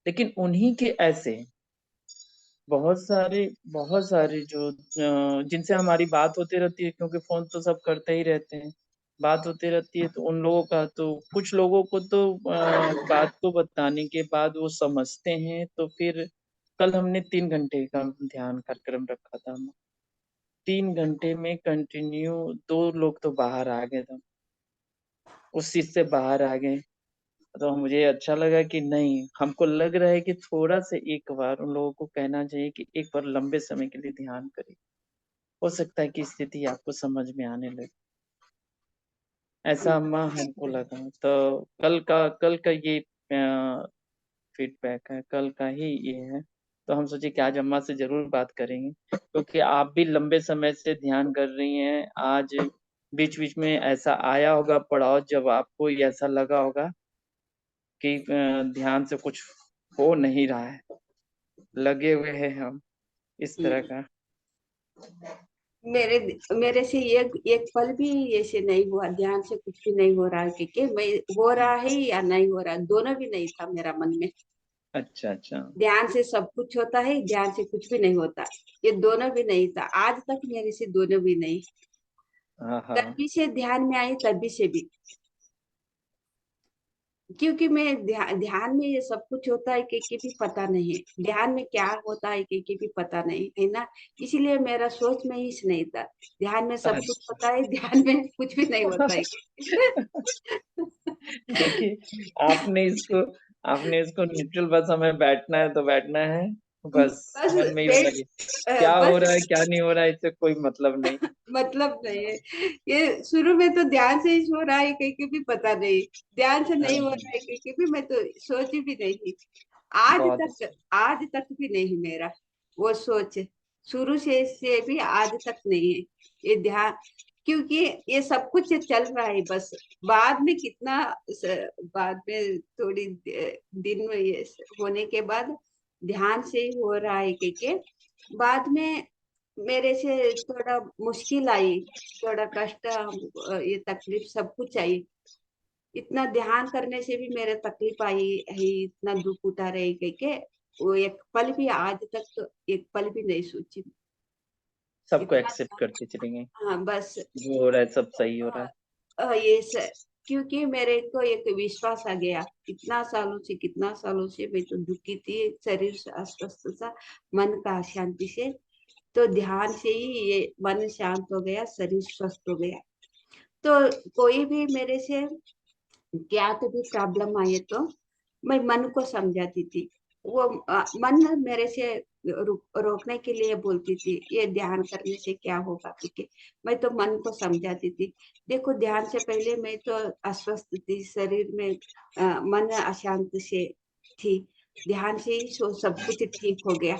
लेकिन उन्हीं के ऐसे बहुत सारे जो जिनसे हमारी बात होती रहती है क्योंकि फ़ोन तो सब करते ही रहते हैं। बात होती रहती है तो उन लोगों का तो कुछ लोगों को तो बात को बताने के बाद वो समझते हैं तो फिर कल हमने 3 घंटे का ध्यान कार्यक्रम रखा था। 3 घंटे में कंटिन्यू 2 लोग तो बाहर आ गए थे, उस चीज से बाहर आ गए। तो मुझे अच्छा लगा कि नहीं, हमको लग रहा है कि थोड़ा से एक बार उन लोगों को कहना चाहिए कि एक बार लंबे समय के लिए ध्यान करें। हो सकता है कि स्थिति आपको समझ में आने लगे। ऐसा अम्मा हमको लगा। तो कल का ये फीडबैक है, कल का ही ये है। तो हम सोचे कि आज अम्मा से जरूर बात करेंगे, क्योंकि आप भी लंबे समय से ध्यान कर रही हैं। आज बीच बीच में ऐसा आया होगा पड़ाव जब आपको ये ऐसा लगा होगा कि ध्यान से कुछ हो नहीं रहा है, लगे हुए हैं हम, इस तरह का। मेरे मेरे से एक पल भी ऐसे नहीं हुआ, ध्यान से कुछ भी नहीं हो रहा है कि मैं हो रहा है या नहीं हो रहा, दोनों भी नहीं था मेरा मन में। अच्छा अच्छा। ध्यान से सब कुछ होता है, ध्यान से कुछ भी नहीं होता, ये दोनों भी नहीं था आज तक मेरे से, दोनों भी नहीं। हाँ हाँ। तभी से ध्यान में आई, तभी से भी, क्योंकि मैं ध्यान में ये सब कुछ होता है कि भी पता नहीं है, ध्यान में क्या होता है कि भी पता नहीं है ना। इसीलिए मेरा सोच में ही नहीं था, ध्यान में सब कुछ होता है, ध्यान में कुछ भी नहीं होता है। देखिए, आपने इसको न्यूट्रल, बस हमें बैठना है तो बैठना है, बस बस मन में ही बैठ लगे। क्या हो बस रहा है क्या नहीं हो रहा है इससे कोई मतलब नहीं। मतलब नहीं है। ये शुरू में तो ध्यान से ही हो रहा है कि भी पता नहीं, ध्यान से हाँ नहीं हो हाँ, रहा है कि भी मैं तो सोची भी नहीं, बहुत आज तक भी नहीं मेरा वो सोच, शुरू से भी आज तक नहीं है ये ध्यान। क्योंकि ये सब कुछ चल रहा है, बस बाद में कितना बाद में थोड़ी दिन में ये होने के बाद ध्यान से ही हो रहा है कि बाद में मेरे से थोड़ा मुश्किल आई, थोड़ा कष्ट, ये तकलीफ सब कुछ आई। इतना ध्यान करने से भी मेरे तकलीफ आई है, इतना दुख उठा रही के वो एक पल भी आज तक, तो एक पल भी नहीं सोची सबको इतना। एक्सेप्ट करते चलेंगे, हाँ बस, जो हो रहा है सब सही हो रहा है। ये क्योंकि मेरे को एक विश्वास आ गया, कितना सालों से मैं तो दुखी थी, शरीर अस्वस्थ था, मन का अशांति से। तो ध्यान से ही ये मन शांत हो गया, शरीर स्वस्थ हो गया। तो कोई भी मेरे से क्या तो भी प्रॉब्लम आए तो मैं मन को समझाती थी। वो मन मेरे से रोकने के लिए बोलती थी, ये ध्यान करने से क्या होगा क्योंकि मैं तो मन को समझाती थी। देखो ध्यान से पहले मैं तो अस्वस्थ थी, शरीर में मन अशांत से थी, ध्यान से ही सब कुछ ठीक हो गया।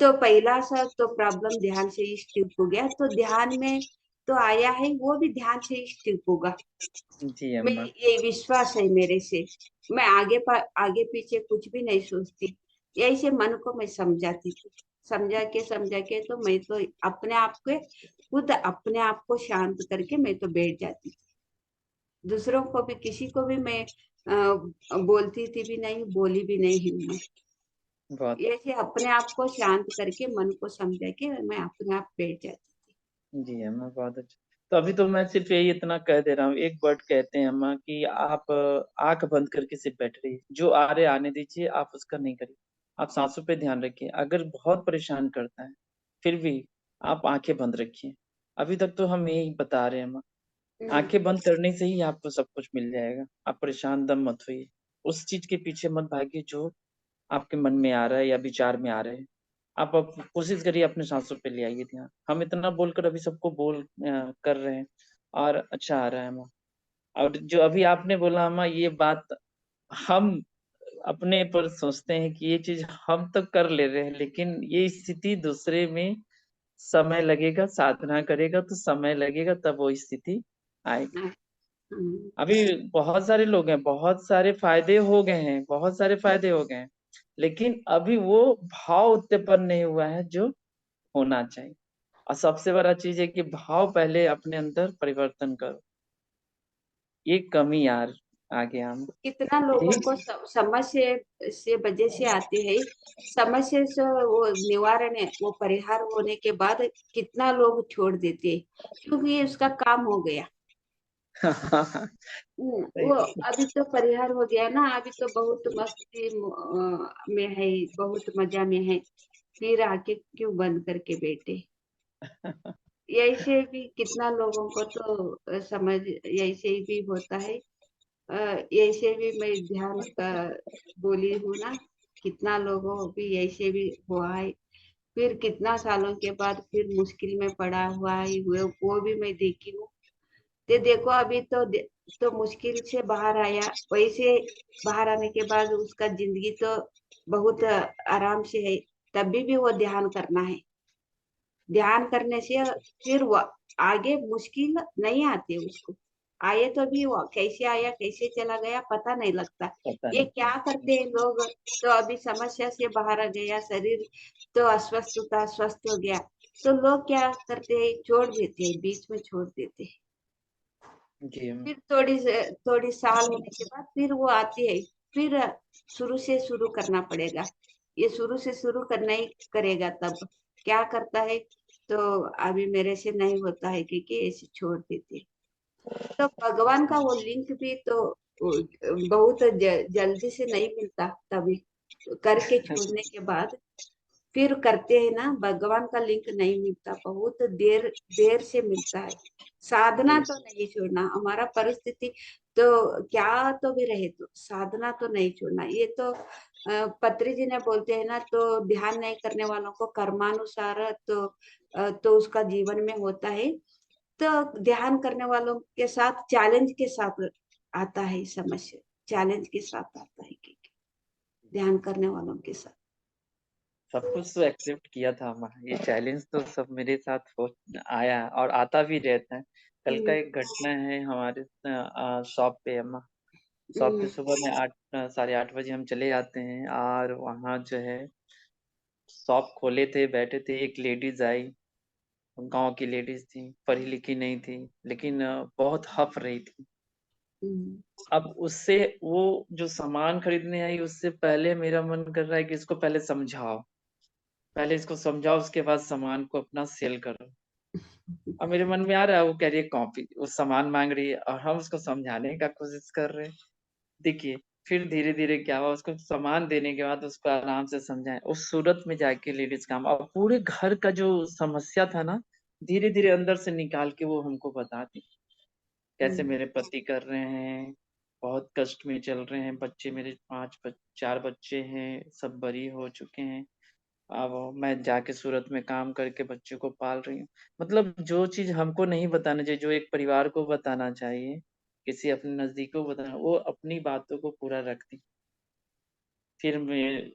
तो पहला सा तो प्रॉब्लम ध्यान से ही ठीक हो गया, तो ध्यान में तो आया है, वो भी ध्यान से ही ठीक होगा। जी मैं अम्मा। ये विश्वास है मेरे से, मैं आगे पीछे कुछ भी नहीं सोचती, यही से मन को मैं समझाती थी। समझा के तो मैं तो अपने आप के खुद अपने आप को शांत करके मैं तो बैठ जाती थी। दूसरों को भी, किसी को भी मैं बोलती थी भी नहीं, बोली भी नहीं हूँ मैं। बहुत ऐसे अपने आप को शांत करके मन को समझा के मैं अपने आप बैठ जाती जी अम्मा, बहुत अच्छा। तो अभी तो मैं सिर्फ यही इतना कह दे रहा हूँ, एक वर्ड कहते हैं अम्मा कि आप आंख बंद करके सिर्फ बैठ रहिए, जो आ रहे आने दीजिए, आप उसका नहीं करिए। आप सांसों पे ध्यान रखिए। अगर बहुत परेशान करता है फिर भी आप आंखें बंद रखिए। अभी तक तो हम यही बता रहे हैं अम्मा। थी। आंखें बंद करने से ही आपको सब कुछ मिल जाएगा। आप परेशान दम मत होइए, उस चीज के पीछे मत भागिए जो आपके मन में आ रहा है या विचार में आ रहे हैं। आप कोशिश करिए अपने सांसों पे ले आइए ध्यान। हम इतना बोलकर अभी सबको कर रहे हैं और अच्छा आ रहा है हमें। और जो अभी आपने बोला अम्मा, ये बात हम अपने पर सोचते हैं कि ये चीज हम तो कर ले रहे हैं, लेकिन ये स्थिति दूसरे में समय लगेगा, साधना करेगा तो समय लगेगा, तब वो स्थिति आएगी। हम्म, अभी बहुत सारे लोग हैं, बहुत सारे फायदे हो गए हैं, बहुत सारे फायदे हो गए हैं, लेकिन अभी वो भाव उत्पन्न नहीं हुआ है जो होना चाहिए। और सबसे बड़ा चीज है कि भाव पहले अपने अंदर परिवर्तन करो। ये कमी यार आ गया हम। कितना लोगों को यही समस्या से वजह से आते हैं, समस्या से वो निवारण है, वो परिहार होने के बाद कितना लोग छोड़ देते हैं, क्योंकि ये उसका काम हो गया। सही वो बात। अभी तो परिहार हो गया ना, अभी तो बहुत मस्ती में है, बहुत मजा में है। फिर आके क्यों बंद करके बैठे? ऐसे भी कितना लोगों को तो समझ ऐसे ही भी होता है। ऐसे भी मैं ध्यान का बोली हूँ ना, कितना लोगों भी ऐसे भी हुआ है। फिर कितना सालों के बाद फिर मुश्किल में पड़ा हुआ है, वो भी मैं देखी हूँ। ते देखो अभी तो तो मुश्किल से बाहर आया, वैसे बाहर आने के बाद उसका जिंदगी तो बहुत आराम से है। तभी भी वो ध्यान करना है। ध्यान करने से फिर वो आगे मुश्किल नहीं आती उसको। आए तो भी वो कैसे आया कैसे चला गया पता नहीं लगता। पता ये नहीं क्या चलता। करते हैं लोग? तो अभी समस्या से बाहर आ गया, शरीर तो अस्वस्थ था, स्वस्थ हो गया, तो लोग क्या करते हैं, छोड़ देते हैं, बीच में छोड़ देते हैं। जी फिर थोड़ी साल होने के बाद फिर वो आती है। फिर शुरू से शुरू करना पड़ेगा। ये शुरू से शुरू करना ही करेगा तब। क्या करता है? तो अभी मेरे से नहीं होता है क्योंकि ऐसे छोड़ देते। तो भगवान का वो लिंक भी तो बहुत जल्दी से नहीं मिलता तभी। करके छोड़ने के बाद फिर करते हैं ना, भगवान का लिंक नहीं मिलता, बहुत देर देर से मिलता है। साधना जी। तो नहीं छोड़ना, हमारा परिस्थिति तो क्या तो भी रहे, तो साधना तो नहीं छोड़ना। ये तो पत्री जी ने बोलते हैं ना, तो ध्यान नहीं करने वालों को कर्मानुसार तो उसका जीवन में होता है। तो ध्यान करने वालों के साथ चैलेंज के साथ आता है समस्या, चैलेंज के साथ आता है कि ध्यान करने वालों के साथ। सब कुछ तो एक्सेप्ट किया था हमारा, ये चैलेंज तो सब मेरे साथ हो आया और आता भी रहता है। कल का हम्म, एक घटना है हमारे शॉप पे अम्मा। शॉप पे हम्म, सुबह में 8 साढ़े 8 बजे हम चले जाते हैं और वहाँ जो है शॉप खोले थे, बैठे थे, एक लेडीज आई। गांव की लेडीज थी, पढ़ी लिखी नहीं थी, लेकिन बहुत हफ रही थी। हम्म, अब उससे वो जो सामान खरीदने आई, उससे पहले मेरा मन कर रहा है कि इसको पहले समझाओ, पहले इसको समझाओ, उसके बाद सामान को अपना सेल करो। अब मेरे मन में आ रहा है, वो कह रही है कॉपी, वो सामान मांग रही है और हम उसको समझाने का कोशिश कर रहे हैं। देखिए, फिर धीरे धीरे क्या हुआ, उसको सामान देने के बाद उसको आराम से समझाएं। उस सूरत में जाके लेडीज काम, और पूरे घर का जो समस्या था ना, धीरे धीरे अंदर से निकाल के वो हमको बताती, कैसे हम्म, मेरे पति कर रहे हैं, बहुत कष्ट में चल रहे हैं, बच्चे मेरे 4 बच्चे हैं, सब बड़ी हो चुके हैं। अब मैं जाके सूरत में काम करके बच्चों को पाल रही हूँ। मतलब जो चीज हमको नहीं बताना चाहिए, जो एक परिवार को बताना चाहिए, किसी अपने नजदीक को बताना, वो अपनी बातों को पूरा रखती। फिर मैं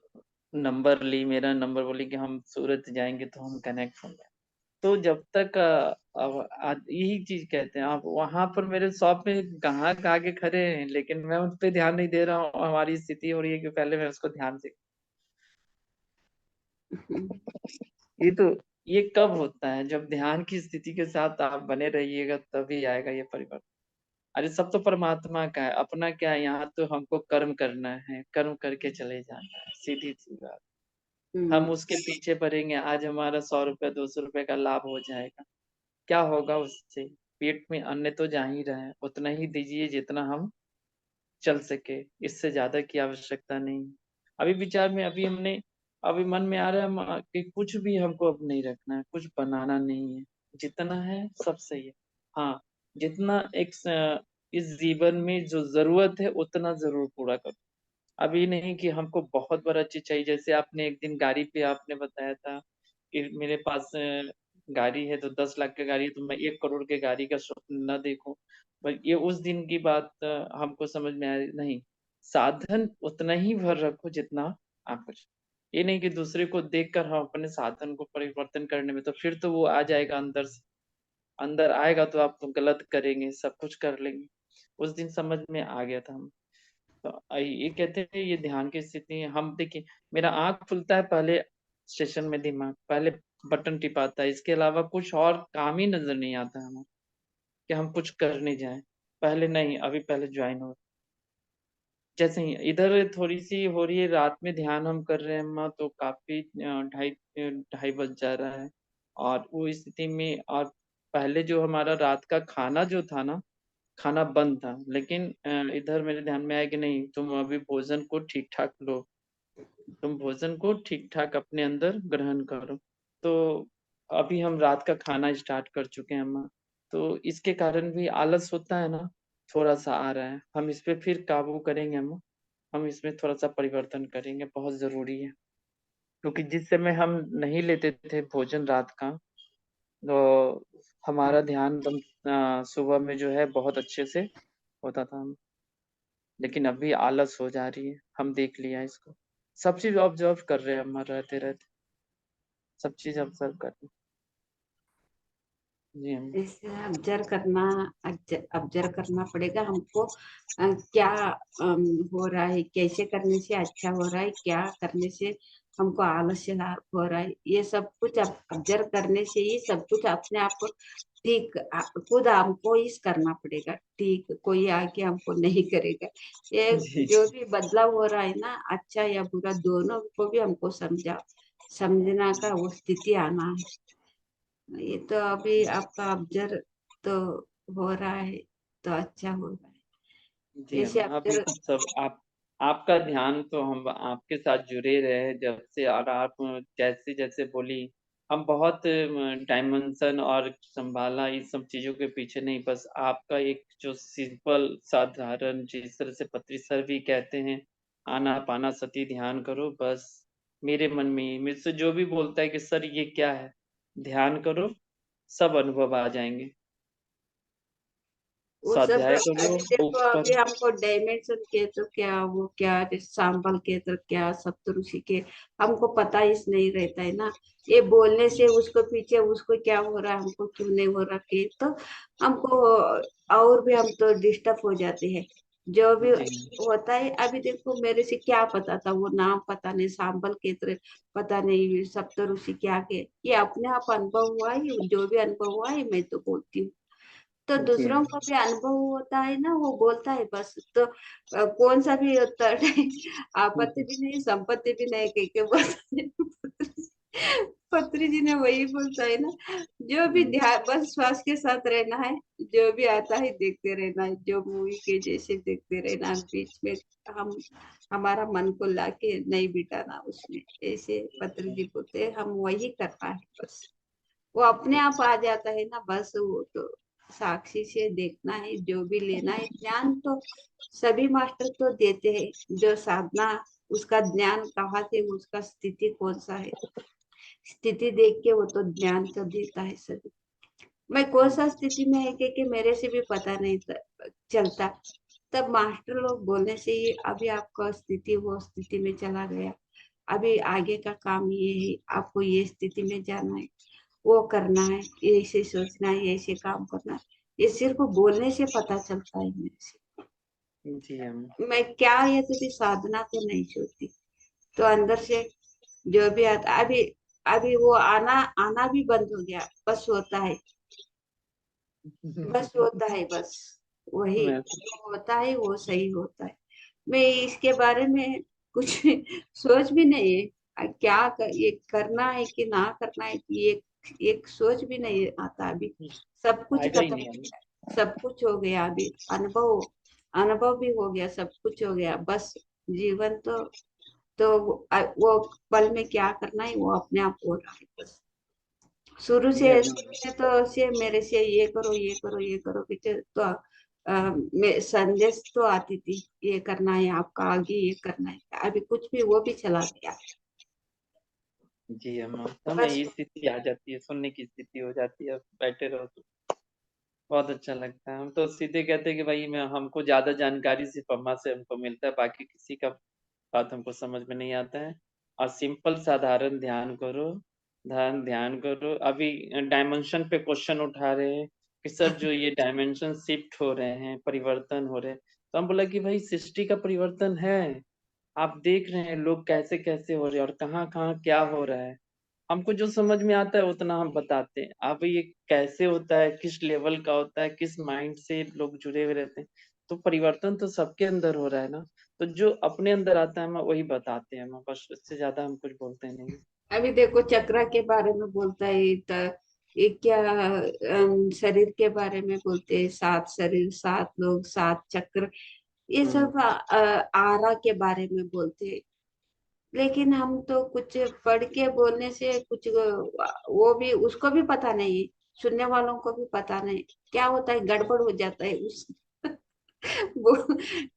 नंबर ली, मेरा नंबर, बोली कि हम सूरत जाएंगे तो हम कनेक्ट होंगे। तो जब तक अब यही चीज कहते हैं, आप वहां पर मेरे शॉप में कहाँ के आगे खड़े हैं, लेकिन मैं उन पे ध्यान नहीं दे रहा हूँ। हमारी स्थिति हो रही है कि पहले मैं उसको ध्यान से, हम्म, ये तो, ये कब होता है? जब ध्यान की स्थिति के साथ आप बने रहिएगा तभी आएगा ये परिवर्तन। अरे सब तो परमात्मा का है, अपना क्या है? यहाँ तो हमको कर्म करना है, कर्म करके चले जाना है, सीधी सी बात। हम्म, हम उसके पीछे पड़ेंगे, आज हमारा 100 रुपए 200 रुपए का लाभ हो जाएगा, क्या होगा उससे? पेट में अन्न तो जा ही रहा है, उतना ही दीजिए जितना हम चल सके, इससे ज्यादा की आवश्यकता नहीं। अभी विचार में, अभी हमने, अभी मन में आ रहा है कि कुछ भी हमको अब नहीं रखना है, कुछ बनाना नहीं है, जितना है सब सही है। हाँ, जितना इस जीवन में जो जरूरत है उतना जरूर पूरा करो। अभी नहीं कि हमको बहुत बड़ा चीज चाहिए। जैसे आपने एक दिन गाड़ी पे आपने बताया था कि मेरे पास गाड़ी है, तो 10 लाख की गाड़ी है, तो मैं 1 करोड़ के गाड़ी का स्वप्न न देखूं। पर ये उस दिन की बात हमको समझ में आई नहीं। साधन उतना ही भर रखो जितना आप कुछ, ये नहीं कि दूसरे को देखकर हम अपने साधन को परिवर्तन करने में, तो फिर तो वो आ जाएगा अंदर से। अंदर आएगा तो आप गलत करेंगे, सब कुछ कर लेंगे। उस दिन समझ में आ गया था हम। तो ये कहते हैं ये ध्यान की स्थिति है। हम देखिए, मेरा आंख खुलता है पहले, स्टेशन में दिमाग पहले बटन टिपाता है, इसके अलावा कुछ और काम ही नजर नहीं आता हमें कि हम कुछ करने जाएं। पहले नहीं, अभी पहले ज्वाइन हो। जैसे ही इधर थोड़ी सी हो रही है, रात में ध्यान हम कर रहे हैं अम्मा, तो काफी ढाई ढाई बज जा रहा है। और वो स्थिति में, और पहले जो हमारा रात का खाना जो था ना, खाना बंद था, लेकिन इधर मेरे ध्यान में आया कि नहीं, तुम अभी भोजन को ठीक ठाक लो, तुम भोजन को ठीक ठाक अपने अंदर ग्रहण करो। तो अभी हम रात का खाना स्टार्ट कर चुके हैं अम्मा, तो इसके कारण भी आलस होता है ना, थोड़ा सा आ रहा है। हम इस पे फिर काबू करेंगे अम्मा, हम इसमें थोड़ा सा परिवर्तन करेंगे, बहुत जरूरी है। क्योंकि जिस समय हम नहीं लेते थे भोजन रात का, तो हमारा ध्यान एकदम सुबह में जो है बहुत अच्छे से होता था। लेकिन अभी आलस हो जा रही है, हम देख लिया इसको, सब चीज ऑब्जर्व कर रहे हैं हम रहते रहते, सब चीज ऑब्जर्व कर रहे हैं। जी हम। इसे ऑब्जर्व करना पड़ेगा हमको। क्या हो रहा है, कैसे करने से अच्छा हो रहा है, क्या करने से हमको आलस्य हो रहा है, ये सब कुछ ऑब्जर्व करने से ही सब कुछ अपने आप को ठीक खुद हमको ही करना पड़ेगा। ठीक कोई आके हमको नहीं करेगा। ये जी जो भी बदलाव हो रहा है ना, अच्छा या बुरा, दोनों को भी हमको समझना का वो स्थिति आना है। ये तो अभी आपका ऑब्जर्व तो हो रहा है, तो अच्छा हो रहा है। जी ऐसे हम अभी ऑब्जर्व तो सब आपका ध्यान तो हम आपके साथ जुड़े रहे जब से, और आप जैसे जैसे बोली, हम बहुत डायमेंशन और संभाला, इस सब चीजों के पीछे नहीं, बस आपका एक जो सिंपल साधारण, जिस तरह से पत्री सर भी कहते हैं, आना पाना सती ध्यान करो, बस मेरे मन में मुझसे जो भी बोलता है कि सर ये क्या है, ध्यान करो, सब अनुभव आ जाएंगे। वो सब स्वाध्याय करो, अभी देखो, उप अभी करो। हमको डायमेंशन के तो क्या, वो क्या सांबल के तो क्या, सप्तऋषि के हमको पता ही नहीं रहता है ना। ये बोलने से उसको पीछे उसको क्या हो रहा है, हमको क्यों नहीं हो रहा के, तो हमको और भी हम तो डिस्टर्ब हो जाते हैं। जो भी जी होता है, अभी देखो मेरे से क्या पता था, वो नाम पता नहीं, सांबल के तरह पता नहीं, सप्तऋषि क्या के, ये अपने आप अनुभव हुआ है। जो भी अनुभव हुआ है मैं तो बोलती हूँ। तो जी दूसरों को भी अनुभव होता है ना, वो बोलता है बस। तो कौन सा भी उत्तर है, आपत्ति भी नहीं संपत्ति भी नहीं, कह के बोलता है। पत्री जी ने वही बोलता है ना, जो भी ध्यान, बस श्वास के साथ रहना है, जो भी आता है देखते रहना है, जो मूवी के जैसे देखते रहना है, बीच में हम हमारा मन को लाके नहीं बिठाना उसमें, ऐसे पत्री जी बोलते हैं, हम वही करना है बस। वो अपने आप आ जाता है ना, बस वो तो साक्षी से देखना है, जो भी लेना है ज्ञान तो सभी मास्टर तो देते हैं। जो साधना, उसका ज्ञान कहाँ से, उसका स्थिति कौन सा है, स्थिति देख के वो तो ज्ञान तो देता है सभी। मैं कौन सा स्थिति में है कि मेरे से भी पता नहीं चलता, तब मास्टर लोग बोलने से ही अभी आपका स्थिति वो स्थिति में चला गया, अभी आगे का काम ये है, आपको ये स्थिति में जाना है, वो करना है, ऐसे सोचना है, ऐसे काम करना है। ये सिर्फ बोलने से पता चलता है मेरे से। जी हम। मैं क्या, ये तो भी साधना तो नहीं छोड़ती, तो अंदर से जो भी आता, अभी अभी वो आना आना भी बंद हो गया, बस होता है, बस होता है, बस वही मैं जो होता है वो सही होता है। मैं इसके बारे में कुछ सोच भी नहीं है, ये करना है कि ना करना है, कि एक सोच भी नहीं आता अभी। सब कुछ आएगा ही खत्म नहीं हो हम। गया, सब कुछ हो गया अभी, अनुभव अनुभव भी हो गया, सब कुछ हो गया, बस जीवन तो वो पल में क्या करना है वो अपने आप हो रहा है बस। शुरू जी से हम। शुरू में तो से मेरे से ये करो ये करो ये करो पीछे तो संदेश तो आती थी, ये करना है आपका, आगे ये करना है, अभी कुछ भी वो भी चला गया। जी हम। तो हमें बस ये स्थिति आ जाती है, सुनने की स्थिति हो जाती है, बैठे रहो तो बहुत अच्छा लगता है। हम तो सीधे कहते हैं कि भाई मैं हमको ज्यादा जानकारी सिर्फ अम्मा से हमको मिलता है, बाकी किसी का बात हमको समझ में नहीं आता है। और सिंपल साधारण ध्यान करो, ध्यान करो। अभी डायमेंशन पे क्वेश्चन उठा रहे हैं कि सर जो ये डायमेंशन शिफ्ट हो रहे हैं, परिवर्तन हो रहे हैं, तो हम बोला कि भाई सृष्टि का परिवर्तन है, आप देख रहे हैं लोग कैसे कैसे हो रहे हैं और कहाँ कहाँ क्या हो रहा है। हमको जो समझ में आता है उतना हम बताते हैं। अब ये कैसे होता है, किस लेवल का होता है, किस माइंड से लोग जुड़े हुए रहते हैं, तो परिवर्तन तो सबके अंदर हो रहा है ना। तो जो अपने अंदर आता है हम वही बताते हैं, बस इससे ज्यादा हम कुछ बोलते नहीं। अभी देखो चक्रा के बारे में बोलता है, ये क्या शरीर के बारे में बोलते हैं, 7 शरीर, 7 लोग, 7 चक्र, ये सब आरा के बारे में बोलते हैं। लेकिन हम तो कुछ पढ़ के बोलने से कुछ वो भी उसको भी पता नहीं है, सुनने वालों को भी पता नहीं क्या होता है, गड़बड़ हो जाता है उस वो,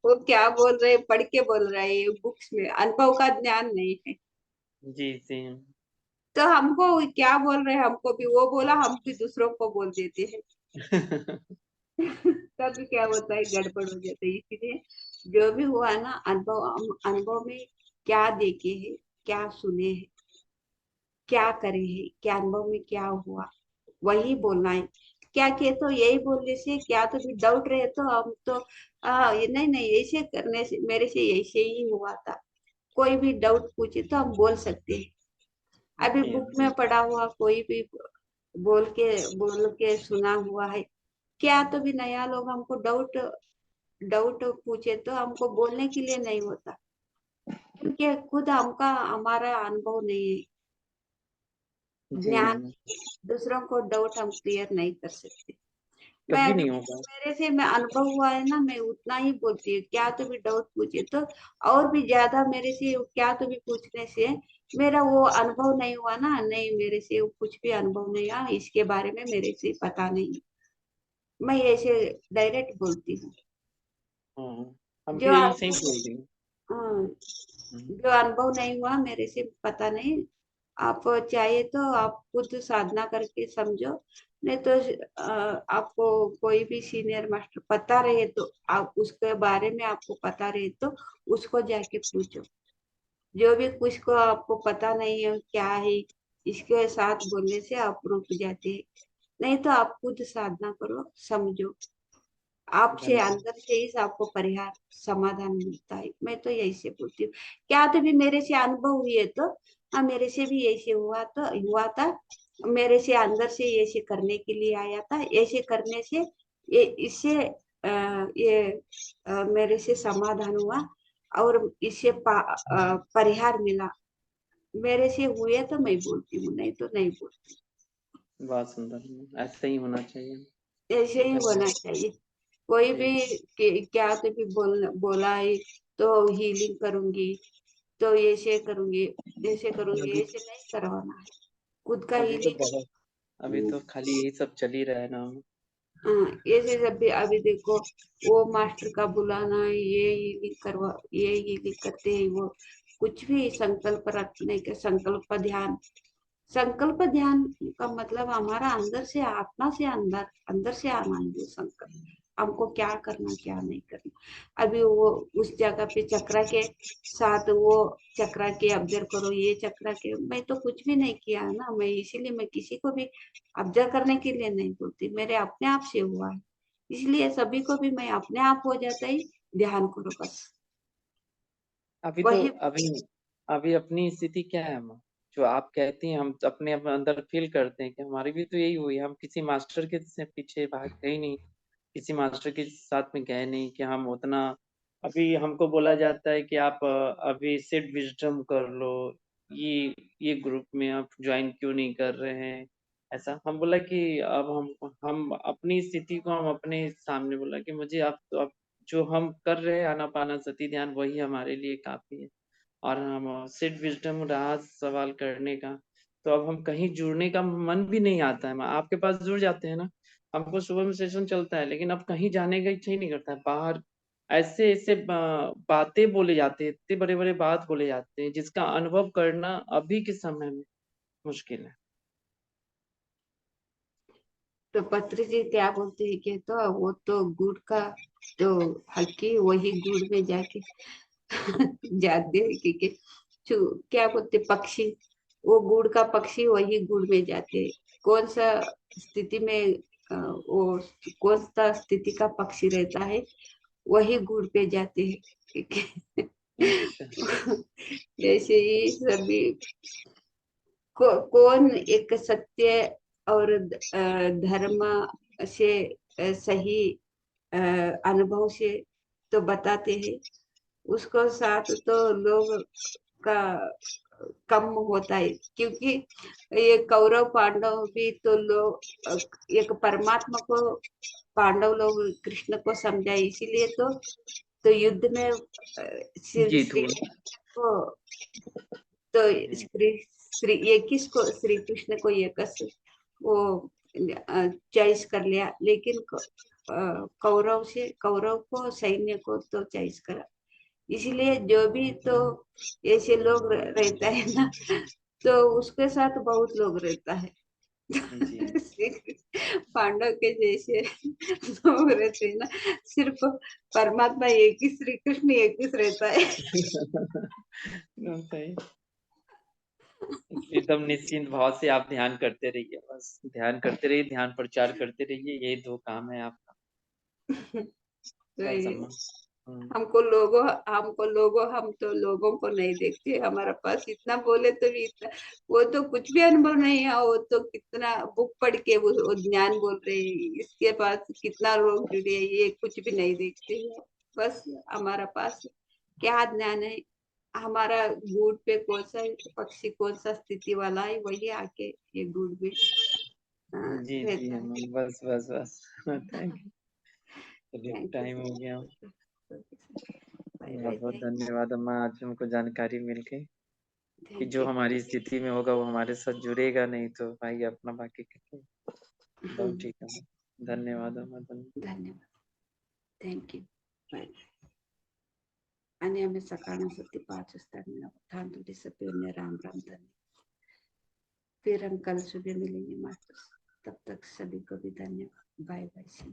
वो क्या बोल रहे हैं, पढ़ के बोल रहे हैं, बुक्स में अनुभव का ज्ञान नहीं है। जी जी। तो हमको क्या बोल रहे हैं, हमको भी वो बोला, हम भी दूसरों को बोल देते हैं। तब क्या होता है, गड़बड़ हो जाता है। इसीलिए जो भी हुआ ना, अनुभव, हम अनुभव में क्या देखे है, क्या सुने हैं, क्या करे है, क्या अनुभव में क्या हुआ, वही बोलना है। क्या किए तो यही बोलने से क्या, तो भी डाउट रहे तो हम तो ये नहीं नहीं, ऐसे करने से मेरे से ऐसे ही हुआ था, कोई भी डाउट पूछे तो हम बोल सकते हैं। अभी जी बुक में पढ़ा हुआ कोई भी बोल के सुना हुआ है, क्या तो भी नया लोग हमको डाउट डाउट पूछे तो हमको बोलने के लिए नहीं होता, क्योंकि खुद हमका हमारा अनुभव नहीं है, जी। ज्ञान। दूसरों को डाउट हम क्लियर नहीं कर सकते। मैं कभी नहीं होगा। मेरे से मैं अनुभव हुआ है ना, मैं उतना ही बोलती हूँ। क्या तो भी डाउट पूछे तो और भी ज्यादा मेरे से क्या तो भी पूछने से मेरा वो अनुभव नहीं हुआ ना, नहीं मेरे से वो कुछ भी अनुभव नहीं हुआ, इसके बारे में मेरे से पता नहीं, मैं ऐसे डायरेक्ट बोलती हूँ। हाँ, हम जो भी यही सही अनुभव, बोल रही हूँ। हाँ, हम्म। जो अनुभव नहीं हुआ मेरे से पता नहीं। आप चाहे तो आप खुद साधना करके समझो, नहीं तो आपको कोई भी सीनियर मास्टर पता रहे तो आप उसके बारे में आपको पता रहे तो उसको जाके पूछो। जो भी कुछ को आपको पता नहीं है क्या है, इसके साथ बोलने से आप रुक जाते हैं। नहीं तो आप खुद साधना करो, समझो, आपसे धन्यवाद। अंदर से ही आपको परिहार समाधान मिलता है। मैं तो यही से बोलती हूँ। क्या तो भी मेरे से अनुभव हुए तो हाँ, मेरे से भी ऐसे हुआ था, मेरे से अंदर से ऐसे करने के लिए आया था, ऐसे करने से ये इससे ये मेरे से समाधान हुआ और इससे परिहार मिला। मेरे से हुए तो मैं बोलती हूँ, नहीं तो नहीं बोलती। बहुत सुंदर, ऐसा ही होना चाहिए। ऐसे ही होना धन्यवाद। चाहिए। कोई जी। भी क्या तो भी बोला है तो हीलिंग करूंगी, तो ऐसे करूंगी, अभी ऐसे नहीं करवाना है। खुद का अभी तो बहुत, अभी हीलिंग, तो खाली यही सब चल ही रहा है ना। हाँ, ऐसे जब भी अभी देखो, वो मास्टर का बुलाना है, ये हीलिंग करवा, ये हीलिंग करते हैं, वो कुछ भी संकल्प रखने के, संकल्प ध्यान का मतलब हमारा अंदर से, आत्मा से, अंदर अंदर से आना है वो संकल्प, हमको क्या करना क्या नहीं करना। अभी वो उस जगह पे चक्रा के साथ वो चक्रा के ऑब्जर्व करो, ये चक्रा के, मैं तो कुछ भी नहीं किया है ना, मैं इसीलिए मैं किसी को भी ऑब्जर्व करने के लिए नहीं बोलती, मेरे अपने आप से हुआ है। इसलिए सभी को भी मैं अपने आप हो जाता ही, ध्यान करो बस, अभी तो वही। अभी अभी अपनी स्थिति क्या है माँ? जो आप कहती हैं हम अपने अंदर फील करते हैं कि हमारी भी तो यही हुई। हम किसी मास्टर के से पीछे भाग गए नहीं, किसी मास्टर के साथ में गए नहीं कि हम उतना। अभी हमको बोला जाता है कि आप अभी सिड विजडम कर लो, ये ग्रुप में आप ज्वाइन क्यों नहीं कर रहे हैं। ऐसा हम बोला कि अब हम अपनी स्थिति को हम अपने सामने बोला कि मुझे अब जो हम कर रहे हैं आनापानासती ध्यान वही हमारे लिए काफी है। और हम सिड विजडम रहा सवाल करने का, तो अब हम कहीं जुड़ने का मन भी नहीं आता है। आपके पास जुड़ जाते हैं ना, हमको सुबह में सेशन चलता है लेकिन अब कहीं जाने का इच्छा ही नहीं करता है बाहर। ऐसे ऐसे बातें बोले जाते हैं, इतने बड़े बड़े बात बोले जाते हैं जिसका अनुभव करना अभी के समय में मुश्किल है। तो पत्री जी क्या बोलते हैं कि तो वो तो गुड़ का, तो हल्की वही गुड़ में जाके जाते हैं कि क्या बोलते पक्षी, वो गुड़ का पक्षी वही गुड़ में जाते हैं। कौन सा स्थिति में वो कौन सा स्थिति का पक्षी रहता है, वही गुड़ पे जाते हैं, ठीक है। अच्छा। जैसे ही सभी कौन एक सत्य और धर्म से सही अनुभव से तो बताते हैं, उसको साथ तो लोग का कम होता है, क्योंकि ये कौरव पांडव भी तो लोग एक परमात्मा को, पांडव लोग कृष्ण को समझा, इसीलिए तो युद्ध में जीत श्री हुआ। को तो श्री कृष्ण को ये वो चॉइस कर लिया, लेकिन कौरव को सैन्य को तो चॉइस करा। इसीलिए जो भी तो ऐसे लोग रहता है ना, तो उसके साथ बहुत लोग रहता है। जी पांडव के जैसे लोग रहते हैं ना, सिर्फ परमात्मा एक ही, श्री कृष्ण एक ही रहता है। सही। एकदम निश्चिंत भाव से आप ध्यान करते रहिए, बस ध्यान करते रहिए, ध्यान प्रचार करते रहिए, यही 2 काम है आपका। तो बस ये अम्मा। हमको लोगों हम तो लोगों को नहीं देखते, हमारा पास इतना बोले तो भी इतना, वो तो कुछ भी अनुभव नहीं है, वो तो कितना बुक पढ़ के वो ज्ञान बोल रहे हैं, इसके पास कितना लोग जुड़े हैं, ये कुछ भी नहीं देखते हैं। बस हमारा पास क्या ज्ञान है, हमारा गुड़ पे कौन सा पक्षी कौन सा स्थिति वाला है, वही आके ये गुड़ में जी रहता है। अम्मा, बस थैंक यू। चलिए थैंक टाइम हो गया। यू। बाय बहुत बाय। बहुत थैंक धन्यवाद अम्मा, आज हमको जानकारी मिल गई कि जो यू। हमारी स्थिति में होगा वो हमारे साथ जुड़ेगा, नहीं तो भाई अपना बाकी एकदम ठीक है। धन्यवाद अम्मा, धन्यवाद। धन्यवाद। Thank you. बाय. आणि आम्ही सकाळसाठी 5 वाजता ठाण थोड़ी सपने राम राम धन्य। फिर हम कल सुबह मिलेंगे मास्टर, तब तक सभी को भी धन्यवाद। Bye bye.